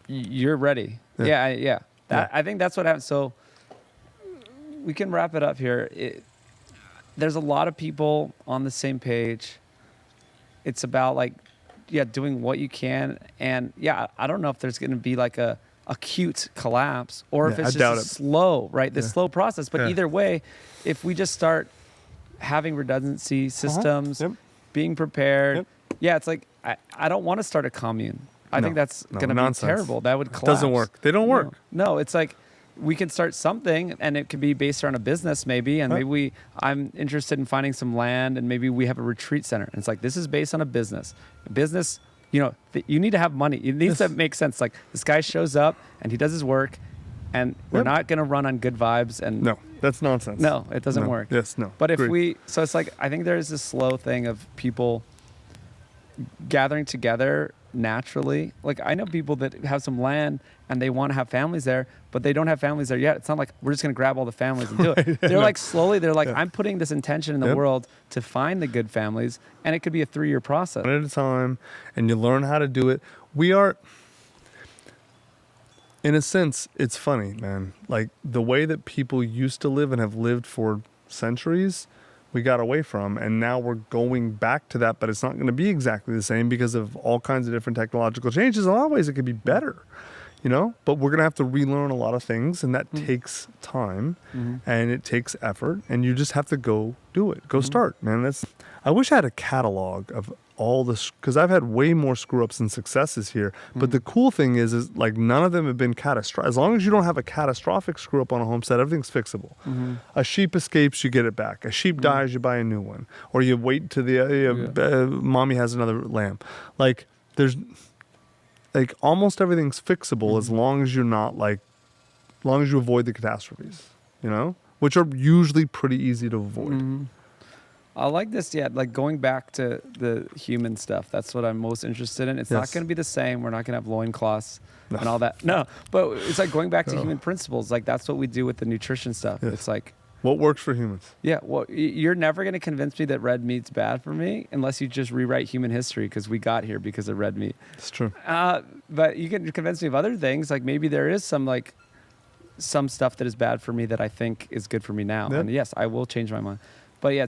you're ready. Yeah. I think that's what happens. So we can wrap it up here. There's a lot of people on the same page. It's about doing what you can. And I don't know if there's going to be like a acute collapse or if it's just slow, right? The slow process. But either way, if we just start having redundancy systems, being prepared, it's like, I don't want to start a commune. I think that's going to be terrible. That would collapse. It doesn't work. They don't work. No, it's like we can start something, and it could be based around a business maybe, and maybe I'm interested in finding some land, and maybe we have a retreat center. And it's like, this is based on a business. Business, you need to have money. It needs to make sense. Like, this guy shows up, and he does his work, and we're not going to run on good vibes. And no, that's nonsense. No, it doesn't work. Yes, no. But so it's like, I think there's this slow thing of people gathering together naturally. Like, I know people that have some land and they want to have families there, but they don't have families there yet. It's not like we're just going to grab all the families and do it. They're like slowly, I'm putting this intention in the world to find the good families, and it could be a 3-year process. One at a time, and you learn how to do it. We are, in a sense, it's funny, man. Like, the way that people used to live and have lived for centuries, we got away from, and now we're going back to that, but it's not going to be exactly the same because of all kinds of different technological changes. In a lot of ways, it could be better. you know, but we're going to have to relearn a lot of things, and that takes time and it takes effort, and you just have to go do it. Go start, man. I wish I had a catalog of all this, because I've had way more screw ups and successes here. But the cool thing is like none of them have been catastrophic. As long as you don't have a catastrophic screw up on a homestead, everything's fixable. A sheep escapes, you get it back. A sheep dies, you buy a new one, or you wait till the mommy has another lamb. Like there's like almost everything's fixable as long as you're not like, as long as you avoid the catastrophes, you know, which are usually pretty easy to avoid. I like this, like going back to the human stuff. That's what I'm most interested in. It's not going to be the same. We're not going to have loincloths and all that. No, but it's like going back to human principles. Like that's what we do with the nutrition stuff. Yes. It's like, what works for humans? Yeah, well, you're never going to convince me that red meat's bad for me unless you just rewrite human history because we got here because of red meat. It's true. But you can convince me of other things. Like maybe there is some stuff that is bad for me that I think is good for me now. Yeah. And yes, I will change my mind. But yeah,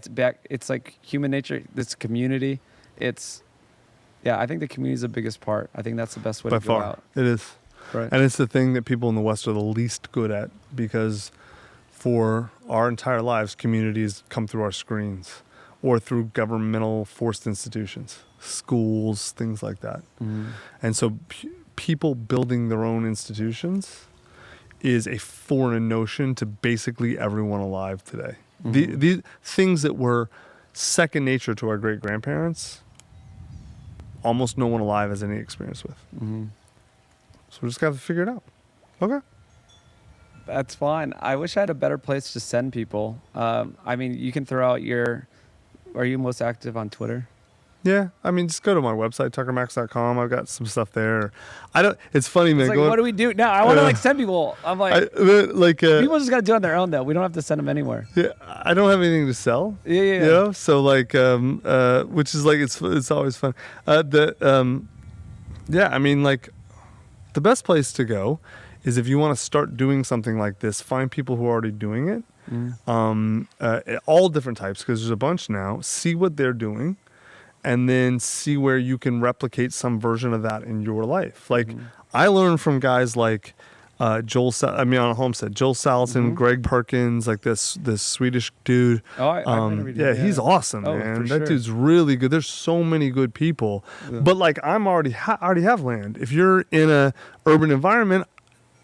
it's like human nature, this community. I think the community is the biggest part. I think that's the best way By to go far, out. it is. Right. And it's the thing that people in the West are the least good at, because for our entire lives, communities come through our screens or through governmental forced institutions, schools, things like that. And so people building their own institutions is a foreign notion to basically everyone alive today. These things that were second nature to our great-grandparents, almost no one alive has any experience with. So we just got to figure it out. Okay. That's fine. I wish I had a better place to send people. I mean, you can throw out are you most active on Twitter? Yeah, I mean, just go to my website, tuckermax.com. I've got some stuff there. It's funny, man. It's like, what do we do? No, I want to send people. I'm like, people just got to do it on their own, though. We don't have to send them anywhere. Yeah, I don't have anything to sell. Yeah. You know? So like, which is like, it's always fun. Yeah, I mean, like, the best place to go is if you want to start doing something like this, find people who are already doing it. All different types, because there's a bunch now. See what they're doing. And then see where you can replicate some version of that in your life. Like I learned from guys like on a homestead, Joel Salatin, Greg Perkins, like this Swedish dude. Oh, I he's awesome, man. That dude's really good. There's so many good people. But like I'm already have land. If you're in a urban environment,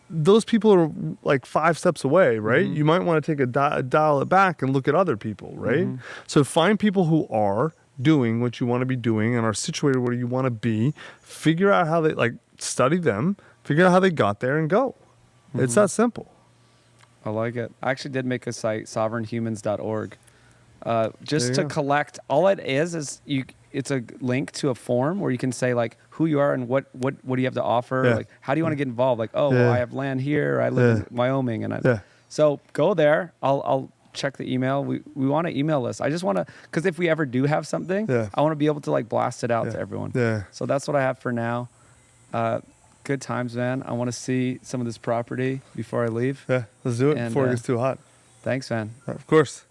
those people are like 5 steps away, right? You might want to take dial it back and look at other people, right? So find people who are doing what you want to be doing and are situated where you want to be. Figure out how they study them, figure out how they got there and go. It's that simple. I like it. I actually did make a site, sovereignhumans.org, just to collect. All it is it's a link to a form where you can say like who you are and what do you have to offer, like how do you want to get involved, like well, I have land here, I live in Wyoming, and so go there. I'll check the email. We want to email list. I just want to, because if we ever do have something, I want to be able to like blast it out to everyone. So that's what I have for now. Good times, man. I want to see some of this property before I leave. Yeah, let's do it before it gets too hot. Thanks, man. Of course.